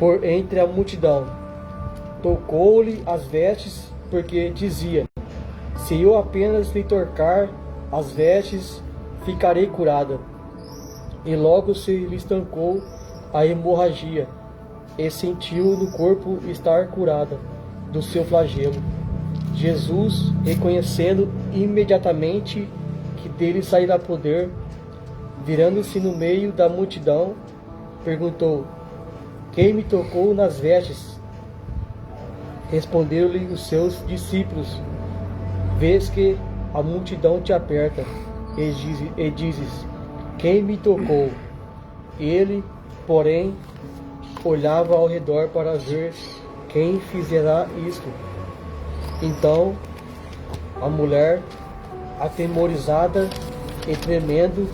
por entre a multidão. Tocou-lhe as vestes, porque dizia: se eu apenas lhe tocar as vestes, ficarei curada. E logo se lhe estancou a hemorragia, e sentiu no corpo estar curada do seu flagelo. Jesus, reconhecendo imediatamente que dele sairá poder, virando-se no meio da multidão, perguntou: quem me tocou nas vestes? Responderam-lhe os seus discípulos: vês que a multidão te aperta, e dizes: quem me tocou? Ele, porém, olhava ao redor para ver quem fizera isto. Então a mulher, atemorizada e tremendo,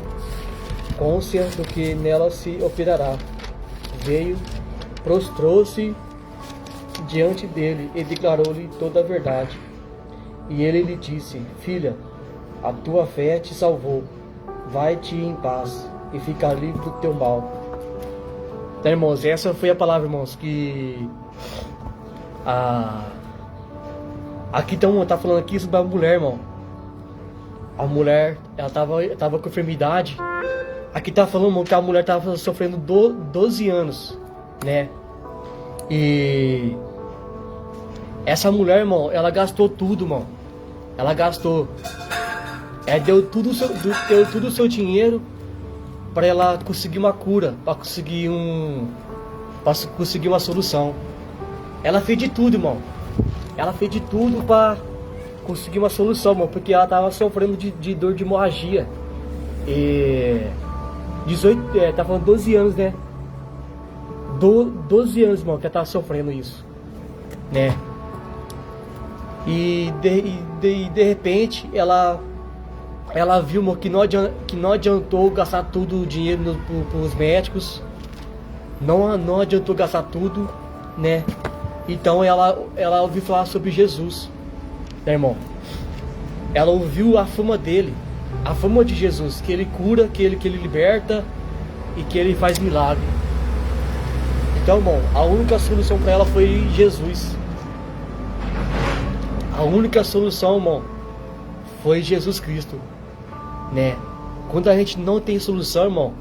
côncia do que nela se operará, veio, prostrou-se diante dele e declarou-lhe toda a verdade. E ele lhe disse: filha, a tua fé te salvou, vai-te em paz e fica livre do teu mal. Então, irmãos, essa foi a palavra, irmãos, que aqui então tá falando aqui sobre a mulher, irmão. A mulher, ela tava com enfermidade. Aqui tá falando, irmão, que a mulher tava sofrendo 12 anos, né? E essa mulher, irmão, ela gastou tudo, irmão. Ela gastou. Deu tudo o seu dinheiro para ela conseguir uma cura, para conseguir uma solução. Ela fez de tudo, irmão. Ela fez de tudo para conseguir uma solução, irmão, porque ela tava sofrendo de dor de hemorragia. E 18, tá falando 12 anos, né? 12 anos, irmão, que ela tava sofrendo isso, né? E de repente ela viu, irmão, que não adiantou gastar tudo o dinheiro pros médicos. Não adiantou gastar tudo, né? Então ela ouviu falar sobre Jesus, né, irmão? Ela ouviu a fama dele, a fama de Jesus, que ele cura, que ele liberta e que ele faz milagre. Então, irmão, a única solução para ela foi Jesus. A única solução, irmão, foi Jesus Cristo, né? Quando a gente não tem solução, irmão,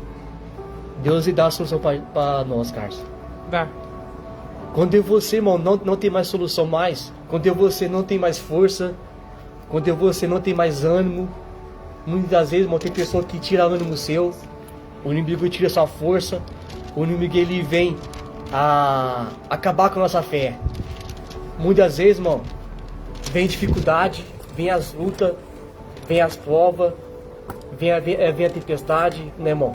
Deus lhe dá a solução para nós, Carlos. Dá. Quando você, irmão, não tem mais solução mais, quando você não tem mais força, quando você não tem mais ânimo, muitas vezes, irmão, tem pessoa que tira ânimo seu, o inimigo tira sua força, o inimigo ele vem a acabar com a nossa fé. Muitas vezes, irmão, vem dificuldade, vem as lutas, vem as provas, vem a tempestade, né, irmão?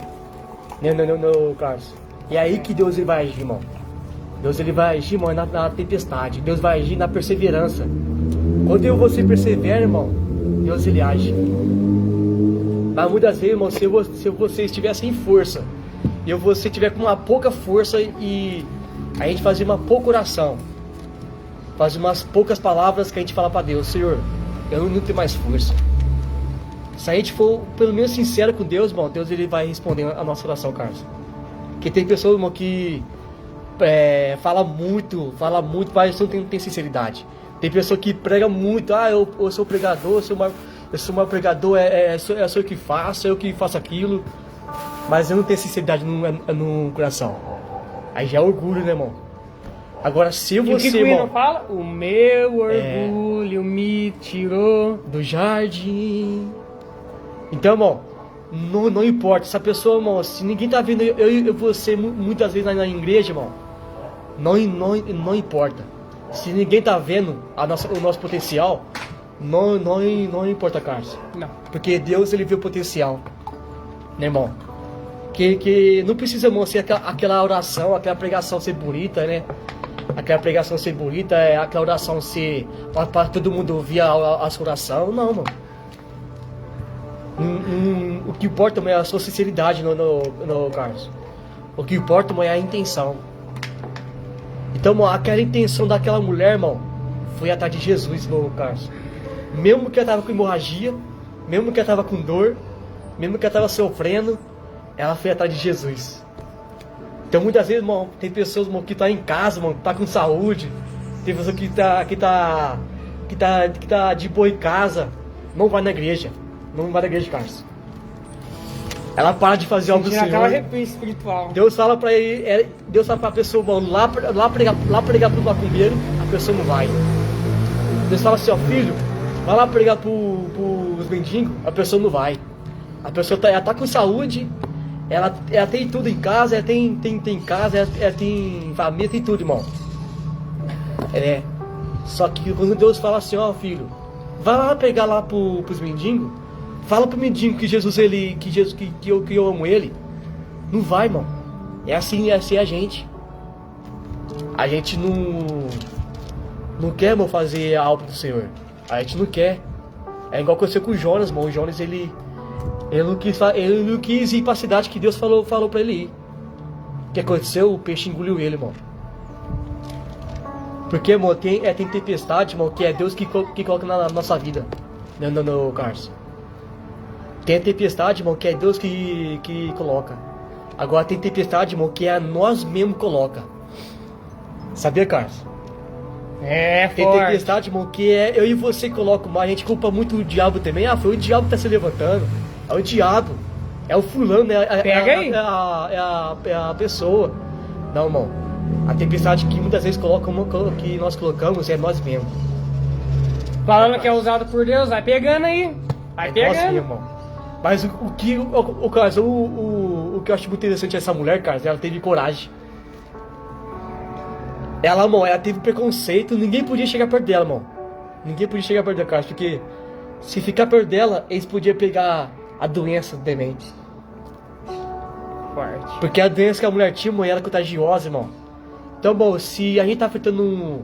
Não, Carlos. E aí que Deus ele vai agir, irmão. Deus ele vai agir, irmão, na tempestade. Deus vai agir na perseverança. Quando você persevera, irmão, Deus ele age. Mas muitas vezes, irmão, se você estiver sem força, e você estiver com uma pouca força, e a gente fazer uma pouca oração, fazer umas poucas palavras que a gente fala para Deus: Senhor, eu não tenho mais força. Se a gente for pelo menos sincero com Deus, irmão, Deus ele vai responder a nossa oração, Carlos. Porque tem pessoas, irmão, que fala muito, mas não tem sinceridade. Tem pessoa que prega muito: eu sou pregador, eu sou o maior pregador, sou eu que faço aquilo. Mas eu não tenho sinceridade no coração. Aí já é orgulho, né, irmão? Agora, se você, o que irmão, fala? O meu orgulho me tirou do jardim. Então, irmão, não importa. Essa pessoa, irmão, se ninguém tá vendo eu e você muitas vezes na igreja, irmão, não importa. Se ninguém tá vendo o nosso potencial, não importa, Carlos. Não. Porque Deus, ele vê o potencial, né, irmão? Que não precisa, irmão, ser aquela oração, aquela pregação ser bonita, né? Aquela pregação ser bonita, aquela oração ser para todo mundo ouvir a sua oração. Não, mano. O que importa, irmão, é a sua sinceridade no Carlos. O que importa, irmão, é a intenção. Então, irmão, aquela intenção daquela mulher, irmão, foi atrás de Jesus, no Carlos. Mesmo que ela tava com hemorragia, mesmo que ela tava com dor, mesmo que ela tava sofrendo, ela foi atrás de Jesus. Então muitas vezes, irmão, tem pessoas, irmão, que tá em casa, irmão, tá com saúde. Tem pessoa que tá de boa em casa, não vai na igreja. Não vai na igreja, Carlos. Ela para de fazer algo do Sentir aquela Senhor. arrepio espiritual. Deus fala pra ele, Deus fala pra pessoa, irmão, lá pregar pro macumbeiro, a pessoa não vai. Deus fala assim, ó, filho, vai lá pregar pros mendigos, a pessoa não vai. A pessoa ela tá com saúde, ela tem tudo em casa, ela tem casa, ela tem família, tem tudo, irmão. Só que quando Deus fala assim, ó, filho, vai lá pregar lá pros mendigos, fala pro mendigo que Jesus, que eu amo ele. Não vai, irmão. É assim a gente. A gente não quer, irmão, fazer a obra do Senhor. A gente não quer. É igual aconteceu com o Jonas, irmão. O Jonas, ele não quis ir pra cidade que Deus falou pra ele ir. O que aconteceu? O peixe engoliu ele, irmão. Porque, irmão, tem tempestade, irmão, que é Deus que coloca na nossa vida. Não, Carlos. Tem a tempestade, irmão, que é Deus que coloca. Agora tem tempestade, irmão, que é nós mesmos coloca. Sabia, Carlos? Tem forte. tempestade, irmão, que é eu e você que colocam, mas a gente culpa muito o diabo também. Ah, foi o diabo que tá se levantando. É o diabo. É o fulano, é a pessoa. Não, irmão. A tempestade que muitas vezes que nós colocamos é nós mesmos. Falando que é usado por Deus, vai pegando aí. Vai pegando. Nós mesmos, irmão. Mas o que eu acho muito interessante essa mulher, cara, ela teve coragem. Ela, irmão, ela teve preconceito, ninguém podia chegar perto dela, irmão. Ninguém podia chegar perto dela, cara, porque se ficar perto dela, eles podiam pegar a doença demente. Forte. Porque a doença que a mulher tinha, irmão, era contagiosa, irmão. Então, bom, se a gente tá enfrentando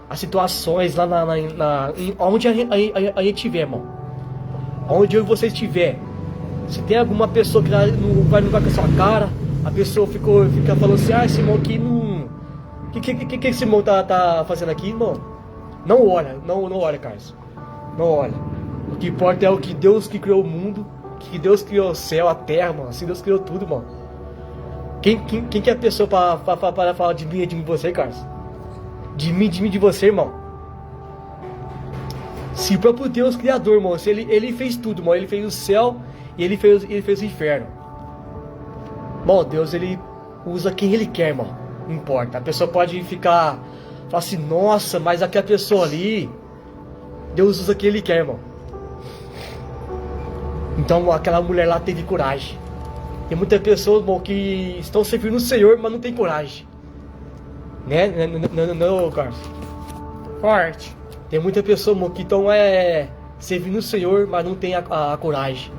as situações lá onde a gente estiver, irmão. Onde eu e você estiver. Se tem alguma pessoa que não vai com a sua cara, a pessoa fica falando assim, esse irmão aqui não... O que esse irmão tá fazendo aqui, irmão? Não olha, Carlos. Não olha. O que importa é o que Deus que criou o mundo, que Deus criou o céu, a terra, mano. Assim Deus criou tudo, mano. Quem que é a pessoa para falar de mim e de você, Carlos? De mim, de você, irmão. Se o próprio Deus Criador, irmão, se ele fez tudo, irmão. Ele fez o céu e ele fez o inferno. Bom, Deus, ele usa quem ele quer, irmão. Não importa. A pessoa pode falar assim, nossa, mas aquela pessoa ali, Deus usa quem ele quer, irmão. Então aquela mulher lá teve coragem. Tem muitas pessoas, irmão, que estão servindo o Senhor, mas não tem coragem. Né? Não, Carlos. Forte. Tem muita pessoa, irmão, que estão servindo o Senhor, mas não tem a coragem.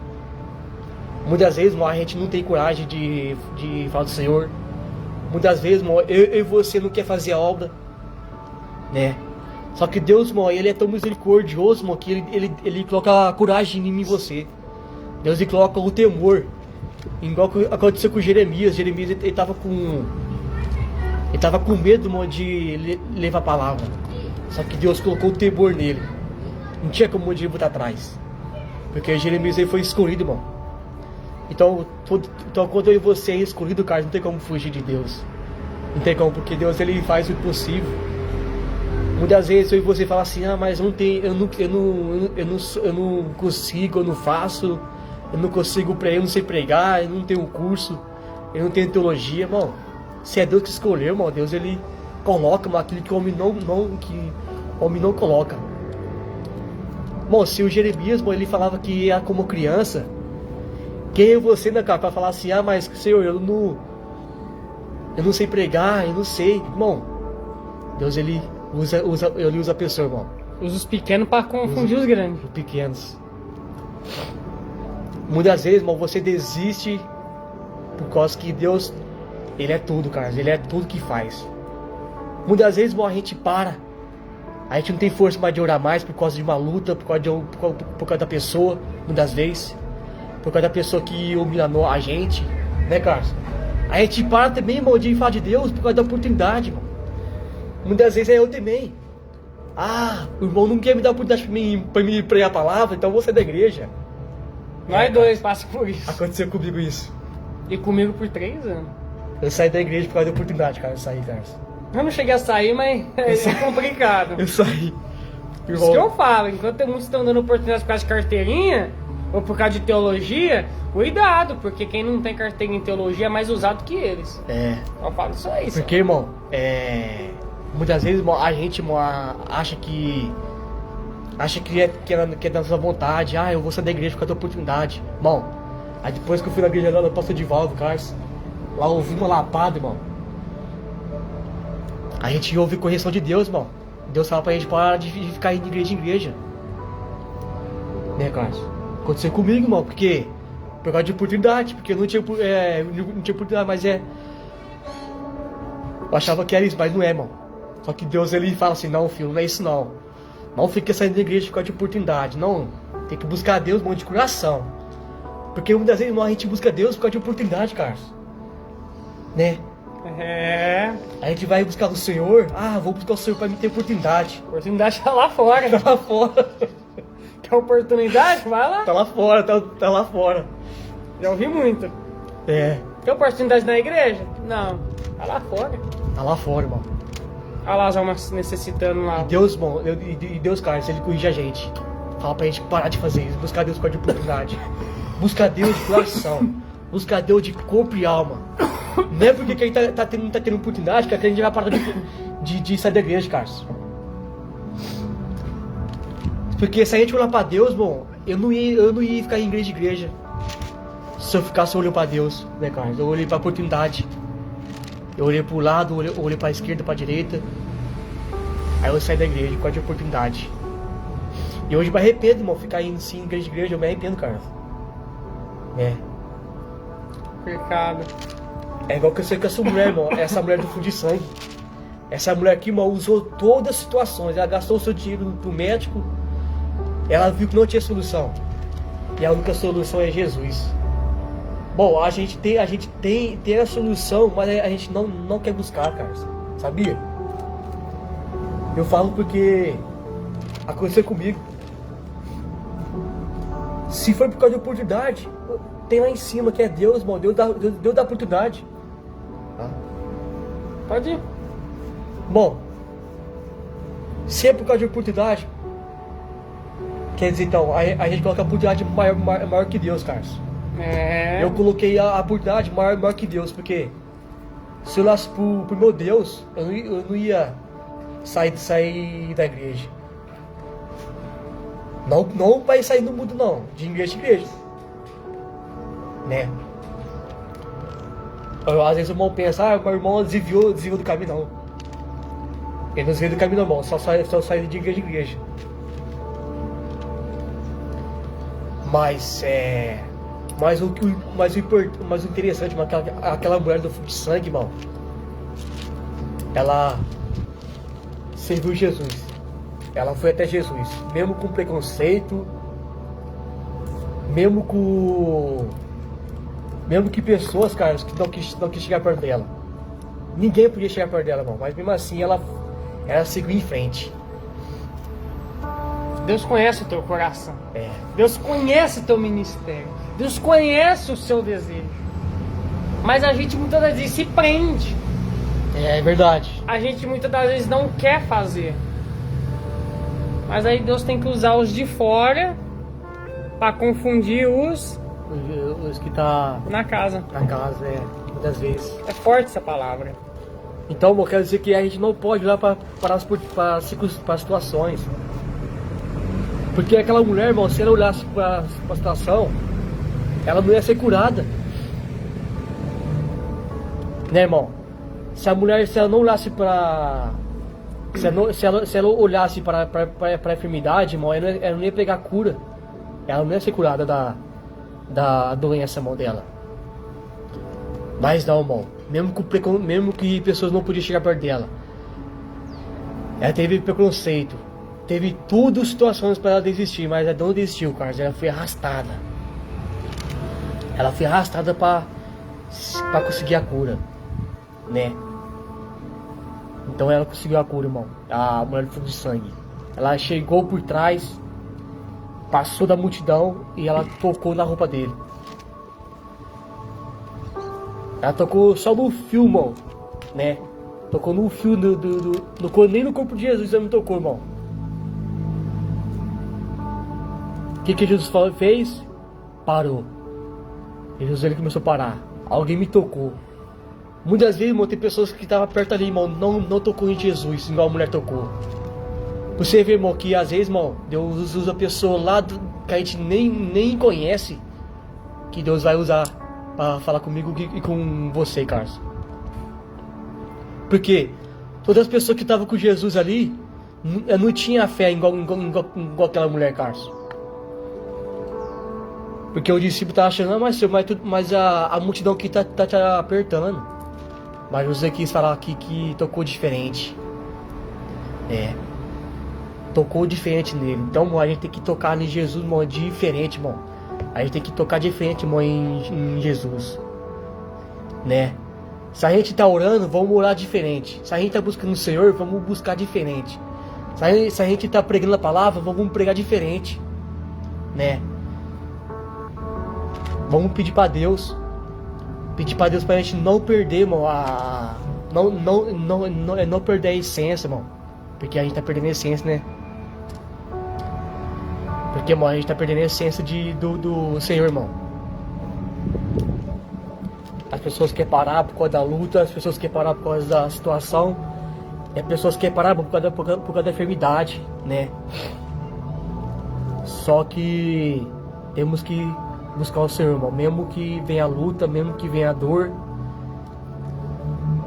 Muitas vezes, irmão, a gente não tem coragem de falar do Senhor. Muitas vezes, irmão, eu e você não quer fazer a obra, né? Só que Deus, irmão, ele é tão misericordioso, irmão, que ele coloca a coragem em mim e você. Deus, ele coloca o temor. Igual que aconteceu com Jeremias. Jeremias, ele tava com medo, irmão, de levar a palavra. Só que Deus colocou o temor nele. Não tinha como ele botar atrás. Porque Jeremias, ele foi escolhido, irmão. Então quando eu e você é escolhido, cara, não tem como fugir de Deus. Não tem como, porque Deus, ele faz o possível. Muitas vezes eu e você fala assim, mas eu não consigo, eu não faço, eu não consigo pregar, eu não sei pregar, eu não tenho curso, eu não tenho teologia, irmão. Se é Deus que escolheu, irmão, Deus, ele coloca, irmão, aquilo que o homem não coloca. Bom, se o Jeremias, irmão, ele falava que era como criança, quem é você, né, cara, pra falar assim, mas Senhor, eu não sei pregar, eu não sei, irmão. Deus, ele usa a pessoa, irmão. Usa os pequenos pra confundir os grandes. Os pequenos. Muitas vezes, irmão, você desiste por causa que Deus, ele é tudo, cara. Ele é tudo que faz. Muitas vezes, irmão, a gente para. A gente não tem força mais de orar mais por causa de uma luta, por causa da pessoa, muitas vezes. Por causa da pessoa que humilhou a gente, né, Carlos? A gente para também, irmão, de falar de Deus por causa da oportunidade, irmão. Muitas vezes é eu também. O irmão não quer me dar a oportunidade pra mim pregar a palavra, então eu vou sair da igreja. Nós dois passamos por isso. Aconteceu comigo isso. E comigo por 3 anos. Eu saí da igreja por causa da oportunidade, cara. Eu saí, Carlos. Eu não cheguei a sair, mas é complicado. Eu saí. Isso que eu falo, enquanto tem muitos que estão dando oportunidade por causa de carteirinha, ou por causa de teologia, cuidado, porque quem não tem carteira em teologia é mais usado que eles. Eu falo só isso. Porque, irmão, muitas vezes, irmão, a gente, irmão, acha que é da sua vontade. Eu vou sair da igreja por causa da oportunidade. Irmão, aí depois que eu fui na igreja lá no Pastor Divaldo, Carlos, lá eu ouvi uma lapada, irmão. A gente ouve correção de Deus, irmão. Deus fala pra gente parar de ficar indo de igreja. Né, Carlos? Aconteceu comigo, irmão, porque por causa de oportunidade, porque eu não tinha oportunidade, mas eu achava que era isso, mas não é, irmão. Só que Deus, ele fala assim, não, filho, não é isso não. Não fica saindo da igreja por causa de oportunidade, não. Tem que buscar Deus, irmão, de coração. Porque muitas vezes, irmão, a gente busca Deus por causa de oportunidade, Carlos. Né? A gente vai buscar o Senhor, vou buscar o Senhor pra me ter oportunidade. A oportunidade tá lá fora. Tá lá fora. Quer oportunidade? Vai lá. Tá lá fora, tá lá fora. Já ouvi muito. Quer oportunidade na igreja? Não. Tá lá fora. Tá lá fora, irmão. Olha lá as almas necessitando lá. E Deus, irmão, e Deus, Carlos, ele corrige a gente. Fala pra gente parar de fazer isso, buscar Deus por causa de oportunidade. Buscar Deus de coração. Buscar Deus de corpo e alma. Não é porque quem tá tendo oportunidade que a gente vai parar de sair da igreja, Carlos. Porque se a gente olhar pra Deus, bom, eu não ia ficar em igreja. Se eu ficasse olhando pra Deus, né, Carlos? Eu olhei pra oportunidade. Eu olhei pro lado, eu olhei pra esquerda, pra direita. Aí eu saí da igreja por causa de oportunidade. E hoje eu me arrependo, irmão, ficar indo sim em igreja, eu me arrependo, Carlos. Pecado. É igual que eu sei que essa mulher, irmão, essa mulher do fundo de sangue. Essa mulher aqui, irmão, usou todas as situações. Ela gastou o seu dinheiro pro médico. Ela viu que não tinha solução. E a única solução é Jesus. Bom, a gente tem a solução, mas a gente não quer buscar, cara. Sabia? Eu falo porque aconteceu comigo. Se for por causa de oportunidade, tem lá em cima que é Deus, irmão. Deus dá oportunidade. Pode ir. Bom, se é por causa de oportunidade, quer dizer, então, a gente coloca a oportunidade maior que Deus, Carlos. Eu coloquei a oportunidade maior que Deus, porque se eu olhasse pro meu Deus, eu não ia sair da igreja. Não vai sair do mundo, não, de igreja em igreja. Né? Às vezes o irmão pensa, meu irmão desviou do caminho, não. Ele não desviou do caminho, não, irmão, só sai de igreja em igreja. Mas o interessante, mano, aquela mulher do fogo de sangue, irmão, ela serviu Jesus. Ela foi até Jesus, mesmo com preconceito, mesmo que pessoas, cara, que não quis chegar perto dela. Ninguém podia chegar perto dela, irmão, mas mesmo assim ela seguiu em frente. Deus conhece o teu coração. Deus conhece o teu ministério. Deus conhece o seu desejo. Mas a gente muitas das vezes se prende. É verdade. A gente muitas das vezes não quer fazer. Mas aí Deus tem que usar os de fora para confundir os que tá na casa. Muitas vezes. É forte essa palavra. Então, eu quero dizer que a gente não pode olhar para as situações. Porque aquela mulher, irmão, se ela olhasse para a situação, ela não ia ser curada. Né, irmão? Se ela não olhasse para... Se ela olhasse para a enfermidade, irmão, ela não ia pegar cura. Ela não ia ser curada da doença, irmão, dela. Mas não, irmão. Mesmo que pessoas não podiam chegar perto dela. Ela teve preconceito. Teve tudo situações para ela desistir, mas ela não desistiu, Carlos. Ela foi arrastada. Ela foi arrastada para conseguir a cura, né? Então ela conseguiu a cura, irmão. A mulher do fogo de sangue. Ela chegou por trás, passou da multidão e ela tocou na roupa dele. Ela tocou só no fio, irmão, né? Tocou no fio nem no corpo de Jesus ela não tocou, irmão. O que Jesus fez? Parou. Jesus ele começou a parar. Alguém me tocou. Muitas vezes, irmão, tem pessoas que estavam perto ali, irmão, não tocou em Jesus, igual a mulher tocou. Você vê, irmão, que às vezes, irmão, Deus usa a pessoa lá que a gente nem conhece, que Deus vai usar para falar comigo e com você, Carlos. Porque todas as pessoas que estavam com Jesus ali não tinha fé igual aquela mulher, Carlos. Porque o discípulo estava achando, mas a multidão aqui tá te apertando. Mas Jesus quis falar aqui que tocou diferente. Tocou diferente nele. Então, irmão, a gente tem que tocar em Jesus, irmão, diferente, irmão. A gente tem que tocar diferente, irmão, em Jesus, né? Se a gente tá orando, vamos orar diferente. Se a gente tá buscando o Senhor, vamos buscar diferente. Se a gente tá pregando a palavra, vamos pregar diferente, né? Vamos pedir pra Deus. Pedir pra Deus pra gente não perder, irmão, não perder a essência, irmão. Porque a gente tá perdendo a essência, né? Porque, irmão, a gente tá perdendo a essência do Senhor, irmão. As pessoas querem parar por causa da luta, as pessoas querem parar por causa da situação, e as pessoas querem parar por causa da enfermidade, né? Só que temos que buscar o Senhor, irmão, mesmo que venha a luta, mesmo que venha a dor.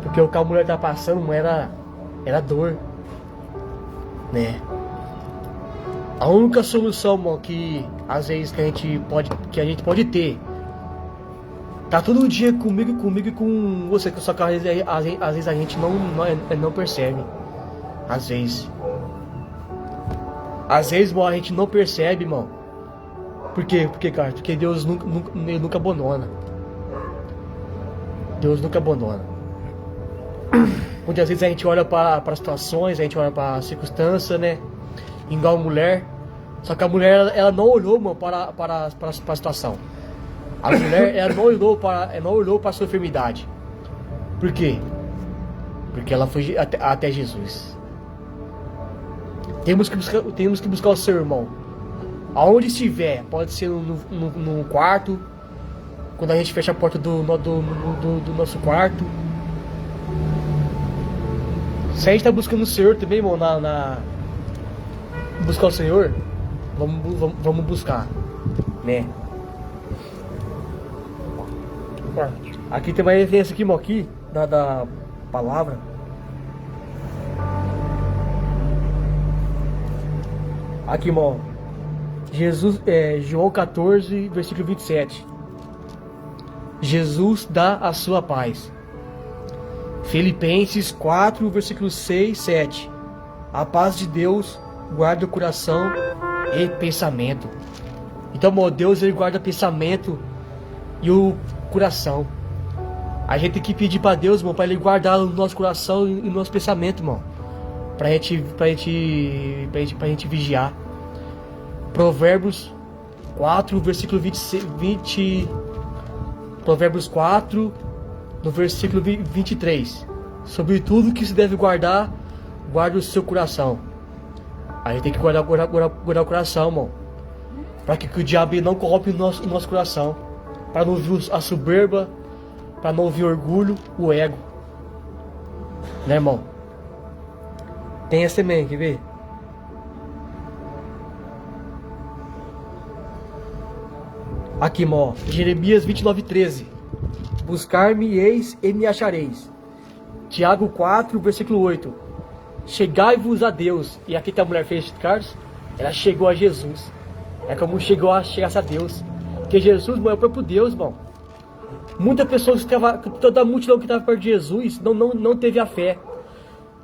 Porque o que a mulher tá passando não era dor, né? A única solução, irmão, que às vezes que a gente pode ter, tá todo dia comigo e com você, só que às vezes a gente não percebe. Às vezes, irmão, a gente não percebe, irmão. Por quê? Cara? Porque Deus nunca abandona. Deus nunca abandona. Muitas vezes a gente olha para as situações, a gente olha para a circunstância, né? Igual a mulher. Só que a mulher, ela não olhou, mano, para a situação. A mulher, ela não olhou para a sua enfermidade. Por quê? Porque ela foi até Jesus. Temos que buscar o seu irmão. Aonde estiver, pode ser no quarto, quando a gente fecha a porta do nosso quarto. Se a gente está buscando o Senhor também, irmão, buscar o Senhor, vamos buscar, né? Aqui tem uma referência aqui, irmão, aqui da palavra. Aqui, irmão, João 14, versículo 27. Jesus dá a sua paz. Filipenses 4, versículo 6, 7. A paz de Deus guarda o coração e pensamento. Então, irmão, Deus ele guarda pensamento e o coração. A gente tem que pedir para Deus, irmão, para Ele guardar o nosso coração e o nosso pensamento, irmão, pra gente vigiar. Provérbios 4, versículo 20. Provérbios 4, no versículo 23. Sobre tudo que se deve guardar, guarde o seu coração. A gente tem que guardar o coração, irmão, para que o diabo não corrompa o nosso coração, para não vir a soberba, para não vir o orgulho, o ego, né, irmão? Tem essa também, quer ver? Aqui, irmão, Jeremias 29:13. Buscar-me-eis e me achareis. Tiago 4, versículo 8. Chegai-vos a Deus. E aqui tá a mulher fez, Carlos. Ela chegou a Jesus. É como chegou a chegar a Deus. Porque Jesus, irmão, é o próprio Deus, irmão. Muitas pessoas toda a multidão que estava perto de Jesus não teve a fé.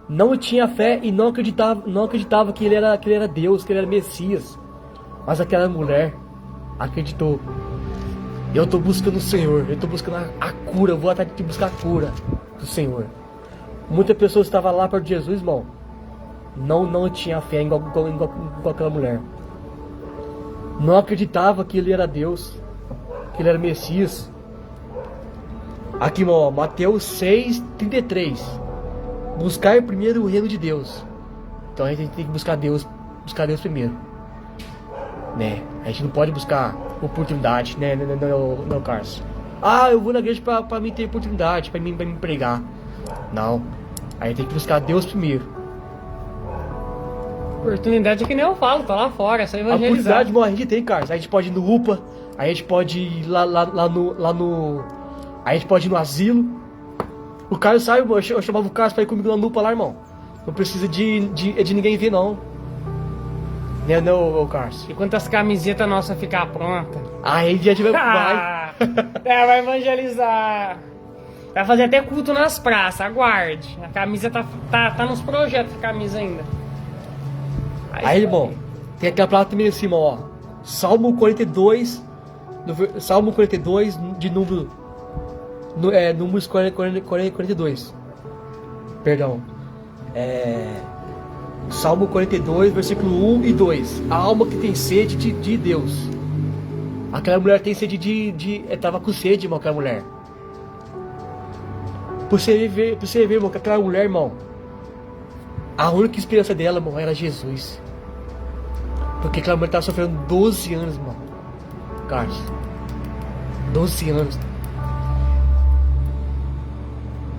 Não tinha fé e não acreditava que ele era Deus, que ele era Messias. Mas aquela mulher acreditou. Eu estou buscando o Senhor, eu estou buscando a cura, eu vou atrás de buscar a cura do Senhor. Muitas pessoas estavam lá perto de Jesus, irmão. Não tinha fé igual aquela mulher. Não acreditava que ele era Deus, que ele era Messias. Aqui, ó, Mateus 6:33. Buscar primeiro o reino de Deus. Então a gente tem que buscar Deus primeiro, né? A gente não pode buscar oportunidade, né, não, Carlos? Ah, eu vou na igreja pra mim ter oportunidade, pra mim pregar. Não, a gente tem que buscar Deus primeiro. Oportunidade é que nem eu falo, tá lá fora, é só evangelizar. A oportunidade, bom, a gente tem, Carlos. A gente pode ir no UPA, a gente pode ir lá no... A gente pode ir no asilo. O Carlos sabe, eu chamava o Carlos pra ir comigo lá no UPA lá, irmão. Não precisa de ninguém ver, não. Né, não, Carlos? E quantas camisetas nossas ficar pronta? Aí já tiver... vai evangelizar. Vai fazer até culto nas praças, aguarde. A camisa tá nos projetos, a camisa ainda. Aí, irmão, tem aquela palavra também assim, ó. Salmo 42, de número... números 42. Perdão. Salmo 42, versículo 1 e 2. A alma que tem sede de Deus. Aquela mulher tem sede tava com sede, irmão, aquela mulher. Pra você ver, irmão, que aquela mulher, irmão, a única esperança dela, irmão, era Jesus. Porque aquela mulher tava sofrendo 12 anos, irmão. Carlos. 12 anos.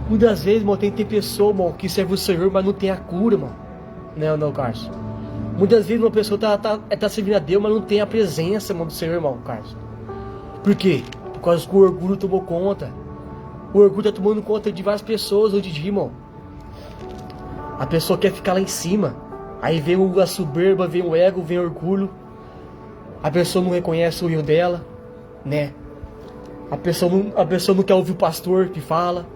Muitas vezes, irmão, tem pessoa, irmão, que serve o Senhor, mas não tem a cura, irmão. Não, Carlos. Muitas vezes uma pessoa tá servindo a Deus, mas não tem a presença, irmão, do Senhor, irmão, Carlos. Por quê? Por causa que o orgulho tomou conta. O orgulho tá tomando conta de várias pessoas hoje em dia, irmão. A pessoa quer ficar lá em cima. Aí vem a soberba, vem o ego, vem o orgulho. A pessoa não reconhece o erro dela, né? A pessoa não quer ouvir o pastor que fala.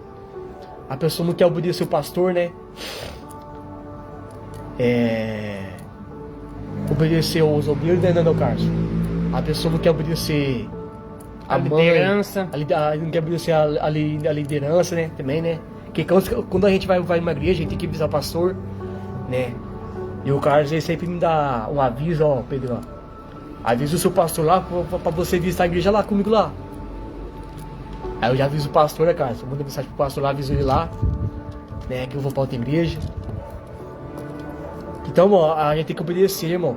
A pessoa não quer obedecer o pastor, né? Obedecer os obreiros, né, não, Carlos? A pessoa não quer obedecer a mãe, liderança. Não quer obedecer a liderança, né? Também, né? Porque quando a gente vai numa igreja, a gente tem que avisar o pastor, né? E o Carlos, ele sempre me dá um aviso, ó, Pedro, ó. Avisa o seu pastor lá pra você visitar a igreja lá comigo lá. Aí eu já aviso o pastor, né, Carlos? Eu mando mensagem pro pastor lá, aviso ele lá, né? Que eu vou pra outra igreja. Então, irmão, a gente tem que obedecer, irmão.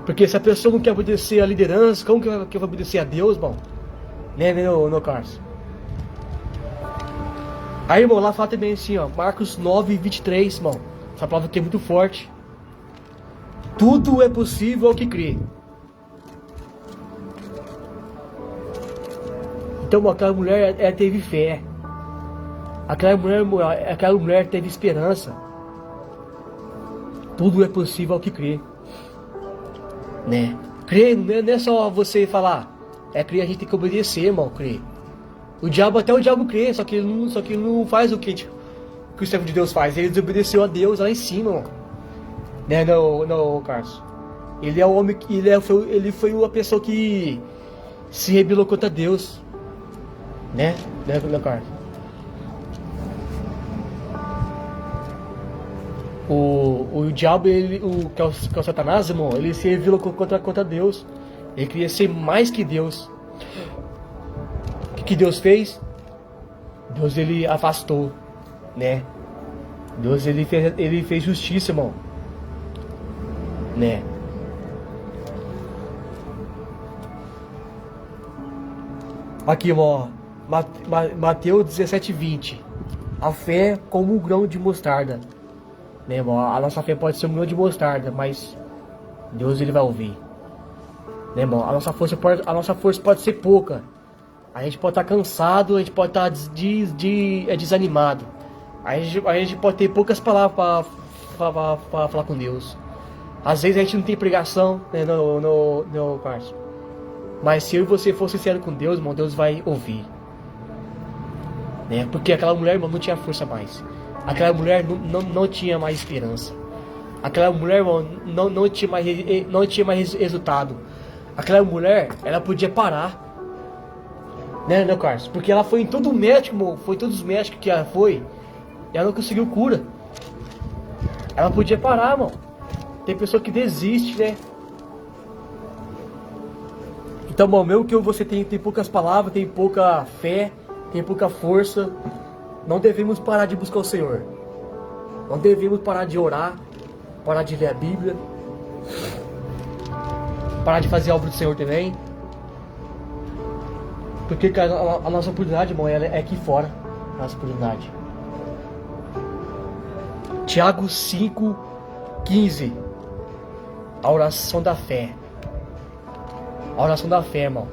Porque se a pessoa não quer obedecer a liderança, como que vai obedecer a Deus, irmão? Né, não, Carlos? Aí, irmão, lá fala também assim, ó, Marcos 9:23, irmão. Essa palavra aqui é muito forte. Tudo é possível ao que crê. Então, aquela mulher, ela teve fé. Aquela mulher teve esperança. Tudo é possível ao que crê. Né? Crer não é só você falar. Crer, a gente tem que obedecer, irmão, crer. Até o diabo crê, só que ele não faz o que o servo de Deus faz. Ele desobedeceu a Deus lá em cima, irmão. Né, não, Carlos? Ele é o homem, ele foi a pessoa que se rebelou contra Deus. Né, Carlos? O diabo, que é o Satanás, irmão, ele se rebelou contra Deus. Ele queria ser mais que Deus. O que Deus fez? Deus, ele afastou, né? Deus, ele fez justiça, irmão, né? Aqui, irmão, Mateus 17:20. A fé como um grão de mostarda, né, irmão? A nossa fé pode ser um grão de mostarda, mas Deus, ele vai ouvir, né, irmão? A nossa força pode ser pouca. A gente pode estar cansado, a gente pode estar desanimado. A gente pode ter poucas palavras para falar com Deus. Às vezes a gente não tem pregação, né, no Carlos. Mas se eu e você for sincero com Deus, irmão, Deus vai ouvir, né? Porque aquela mulher, irmão, não tinha força mais. Aquela mulher não tinha mais esperança. Aquela mulher, irmão, não tinha mais resultado. Aquela mulher, ela podia parar, né, Carlos? Porque ela foi em todo médico, irmão, foi todos os médicos que ela foi, e ela não conseguiu cura. Ela podia parar, irmão. Tem pessoa que desiste, né? Então, bom, mesmo que você tem poucas palavras, tem pouca fé, tem pouca força, não devemos parar de buscar o Senhor. Não devemos parar de orar, parar de ler a Bíblia, parar de fazer a obra do Senhor também. Porque a nossa oportunidade, irmão, ela é aqui fora. A nossa oportunidade. Tiago 5:15. A oração da fé. A oração da fé, irmão.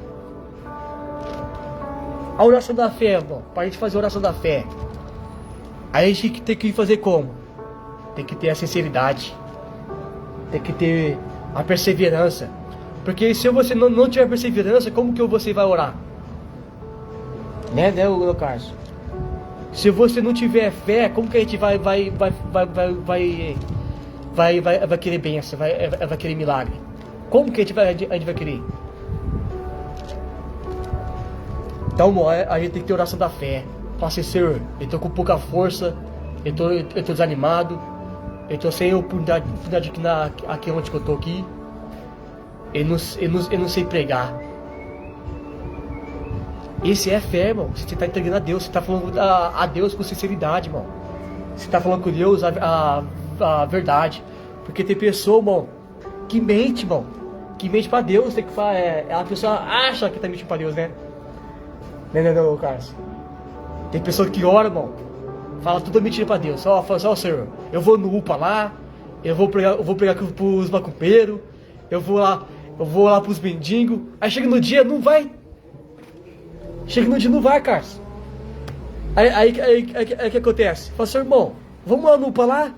A oração da fé, irmão. Para a gente fazer a oração da fé, a gente tem que fazer como? Tem que ter a sinceridade. Tem que ter a perseverança. Porque se você não tiver perseverança, como que você vai orar? Né, Carlos? Se você não tiver fé, como que a gente vai querer bênção, vai querer milagre? Como que a gente vai querer? Então, a gente tem que ter oração da fé. Fala assim, Senhor, eu tô com pouca força, eu tô desanimado, eu tô sem oportunidade aqui onde eu tô aqui. Eu não sei pregar. Esse é fé, irmão. Você está entregando a Deus. Você está falando a Deus com sinceridade, irmão. Você está falando com Deus a verdade. Porque tem pessoa, irmão, que mente, irmão. Que mente pra Deus. Tem que falar, a pessoa acha que tá mentindo pra Deus, né? Não, Carlos. Tem pessoa que ora, irmão. Fala tudo mentira pra Deus. Fala só, Senhor, eu vou no UPA lá. Eu vou pregar pros macumpeiros. Eu vou lá pros mendigos. Aí chega no dia, não vai. Chega no dia, não vai, Carlos. Aí que acontece? Fala assim, irmão, vamos lá no UPA lá?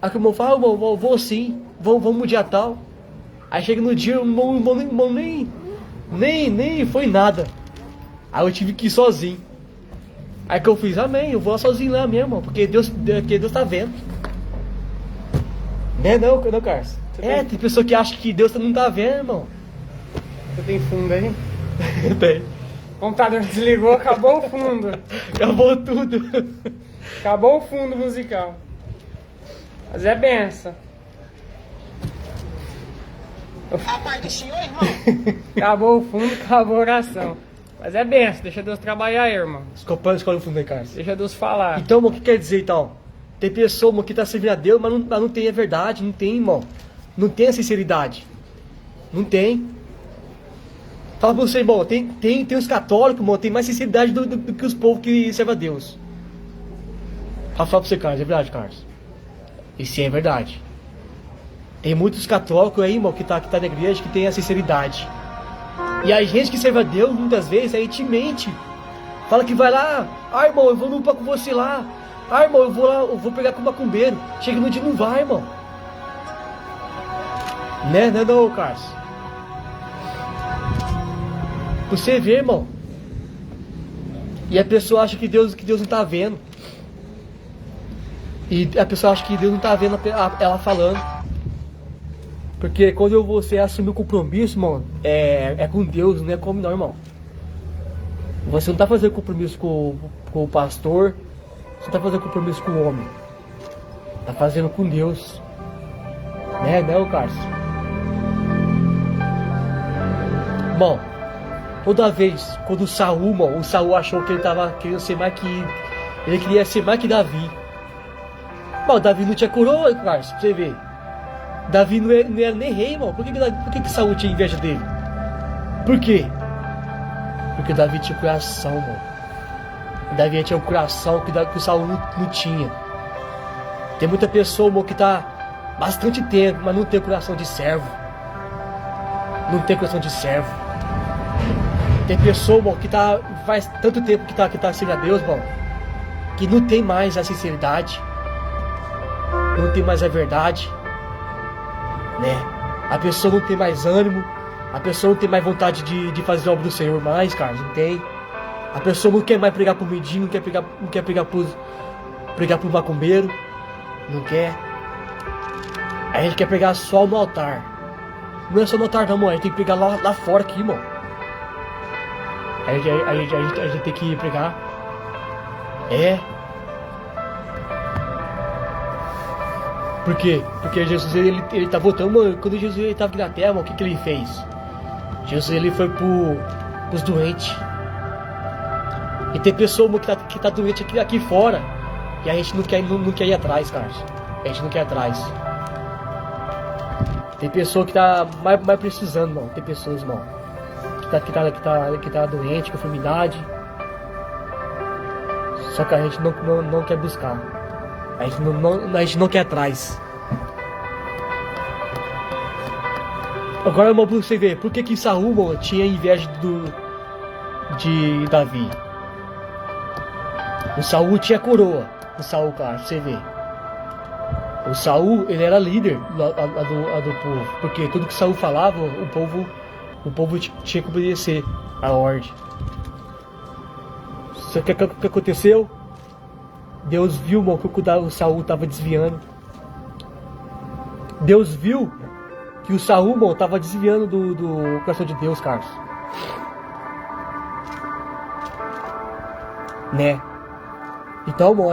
Aí que o irmão fala, irmão, vou sim, vamos no dia tal. Aí chega no dia, o irmão nem foi nada. Aí eu tive que ir sozinho. Aí que eu fiz, amém, eu vou lá sozinho lá mesmo, irmão, porque Deus tá vendo. Não, Carlos. Tem pessoa que acha que Deus não tá vendo, irmão. Você tem fundo aí? Tem. O computador desligou, acabou o fundo. Acabou tudo. Acabou o fundo musical. Mas é benção. A paz do Senhor, irmão. Acabou o fundo, acabou a oração. Mas é benção, deixa Deus trabalhar aí, irmão. Escolhe o fundo aí, Carlos. Deixa Deus falar. Então, irmão, o que quer dizer, então? Tem pessoa, irmão, que tá servindo a Deus, mas não tem a verdade, não tem, irmão. Não tem a sinceridade. Não tem. Fala pra você, irmão, tem os católicos, irmão, tem mais sinceridade do que os povos que servem a Deus. Fala pra você, Carlos, é verdade, Carlos. Isso é verdade. Tem muitos católicos aí, irmão, que tá na igreja, que tem a sinceridade. E a gente que serve a Deus, muitas vezes, a gente mente. Fala que vai lá, irmão, eu vou no UPA com você lá. Irmão, eu vou lá, eu vou pegar com o macumbeiro. Chega no dia, não vai, irmão. Não, Carlos. Você vê, irmão. E a pessoa acha que Deus não tá vendo. E a pessoa acha que Deus não tá vendo ela falando. Porque quando você assumir o compromisso, irmão, é com Deus, não é com não, irmão. Você não tá fazendo compromisso com o pastor. Você não tá fazendo compromisso com o homem. Tá fazendo com Deus. Não, Carlos. Bom, toda vez, quando o Saul achou que ele tava querendo ser mais que... Ele queria ser mais que Davi. Bom, Davi não tinha coroa, Carlos, pra você ver. Davi não era nem rei, irmão. Por que Saul tinha inveja dele? Por quê? Porque Davi tinha coração, irmão. Davi tinha um coração que o Saul não tinha. Tem muita pessoa, irmão, que tá bastante tempo, mas não tem coração de servo. Não tem coração de servo. Tem pessoa, irmão, que faz tanto tempo que tá servindo a Deus, irmão, que não tem mais a sinceridade. Não tem mais a verdade. Né? A pessoa não tem mais ânimo. A pessoa não tem mais vontade de fazer a obra do Senhor mais, cara. Não tem. A pessoa não quer mais pregar pro mendigo, não quer pregar pro macumbeiro. Não quer. A gente quer pregar só no altar. Não é só no altar não, irmão. A gente tem que pregar lá fora aqui, irmão. A gente tem que pregar. Por quê? Porque Jesus, ele tá voltando, mano. Quando Jesus ele tava aqui na terra, mano, o que ele fez? Jesus, ele foi pros doentes. E tem pessoa que tá doente aqui fora. E a gente não quer ir atrás, cara. A gente não quer ir atrás. Tem pessoa que tá mais precisando, irmão. Tem pessoas, irmão, que tá doente, com enfermidade. Só que a gente não quer buscar. A gente não quer ir atrás. Agora, irmão, pra você ver, por que Saul, irmão, tinha inveja de Davi? O Saul tinha coroa. O Saul, cara, pra você ver. O Saul, ele era líder do povo. Porque tudo que Saul falava, o povo tinha que obedecer a ordem. Só que o que aconteceu? Deus viu, irmão, que o Saul estava desviando. Deus viu que o Saul, irmão, estava desviando do coração de Deus, Carlos. Né? Então, irmão,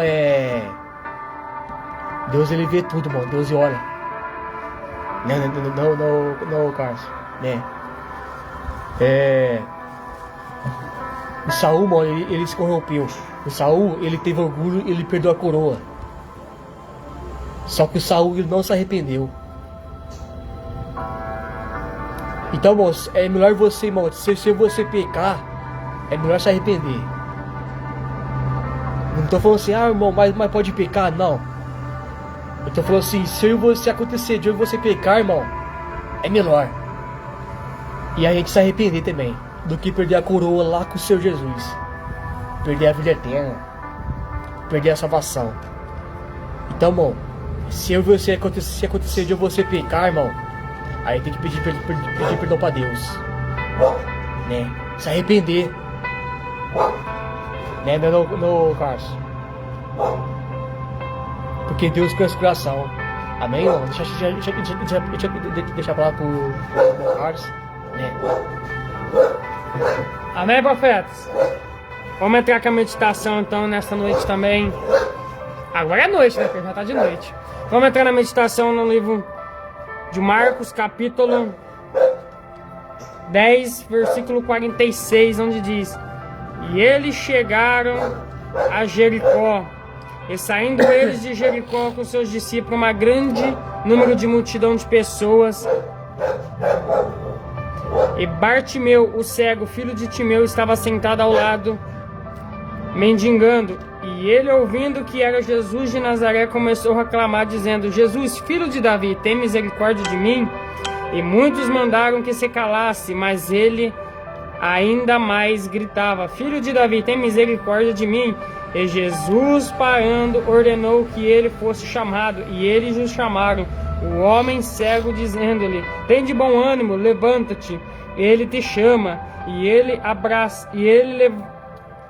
Deus, ele vê tudo, irmão. Deus olha. Não, Carlos. Né? O Saul, irmão, ele se corrompeu. O Saul, ele teve orgulho, ele perdeu a coroa. Só que o Saul, ele não se arrependeu. Então, irmão, é melhor você, irmão, se você pecar, é melhor se arrepender. Não tô falando assim, irmão, mas pode pecar, não. Eu tô falando assim, se acontecer de você pecar, irmão, é melhor. E a gente se arrepender também, do que perder a coroa lá com o Senhor Jesus. Perder a vida eterna. Perder a salvação. Então, irmão, se acontecer de você pecar, irmão, aí tem que pedir perdão pra Deus. Né? Se arrepender. Né, no Carlos? Porque Deus conhece o coração. Amém, irmão? Deixa pra lá pro Carlos. Né? Amém, profetas? Vamos entrar com a meditação então nessa noite também. Agora é noite, né? Porque já tá de noite. Vamos entrar na meditação no livro de Marcos, capítulo 10, versículo 46, onde diz: E eles chegaram a Jericó, e saindo eles de Jericó com seus discípulos, uma grande número de multidão de pessoas, e Bartimeu, o cego, filho de Timeu, estava sentado ao lado, mendigando. E ele, ouvindo que era Jesus de Nazaré, começou a reclamar, dizendo: Jesus, filho de Davi, tem misericórdia de mim? E muitos mandaram que se calasse, mas ele ainda mais gritava: Filho de Davi, tem misericórdia de mim? E Jesus, parando, ordenou que ele fosse chamado, e eles o chamaram, o homem cego, dizendo-lhe: Tem de bom ânimo, levanta-te, ele te chama. E ele abraça, e ele,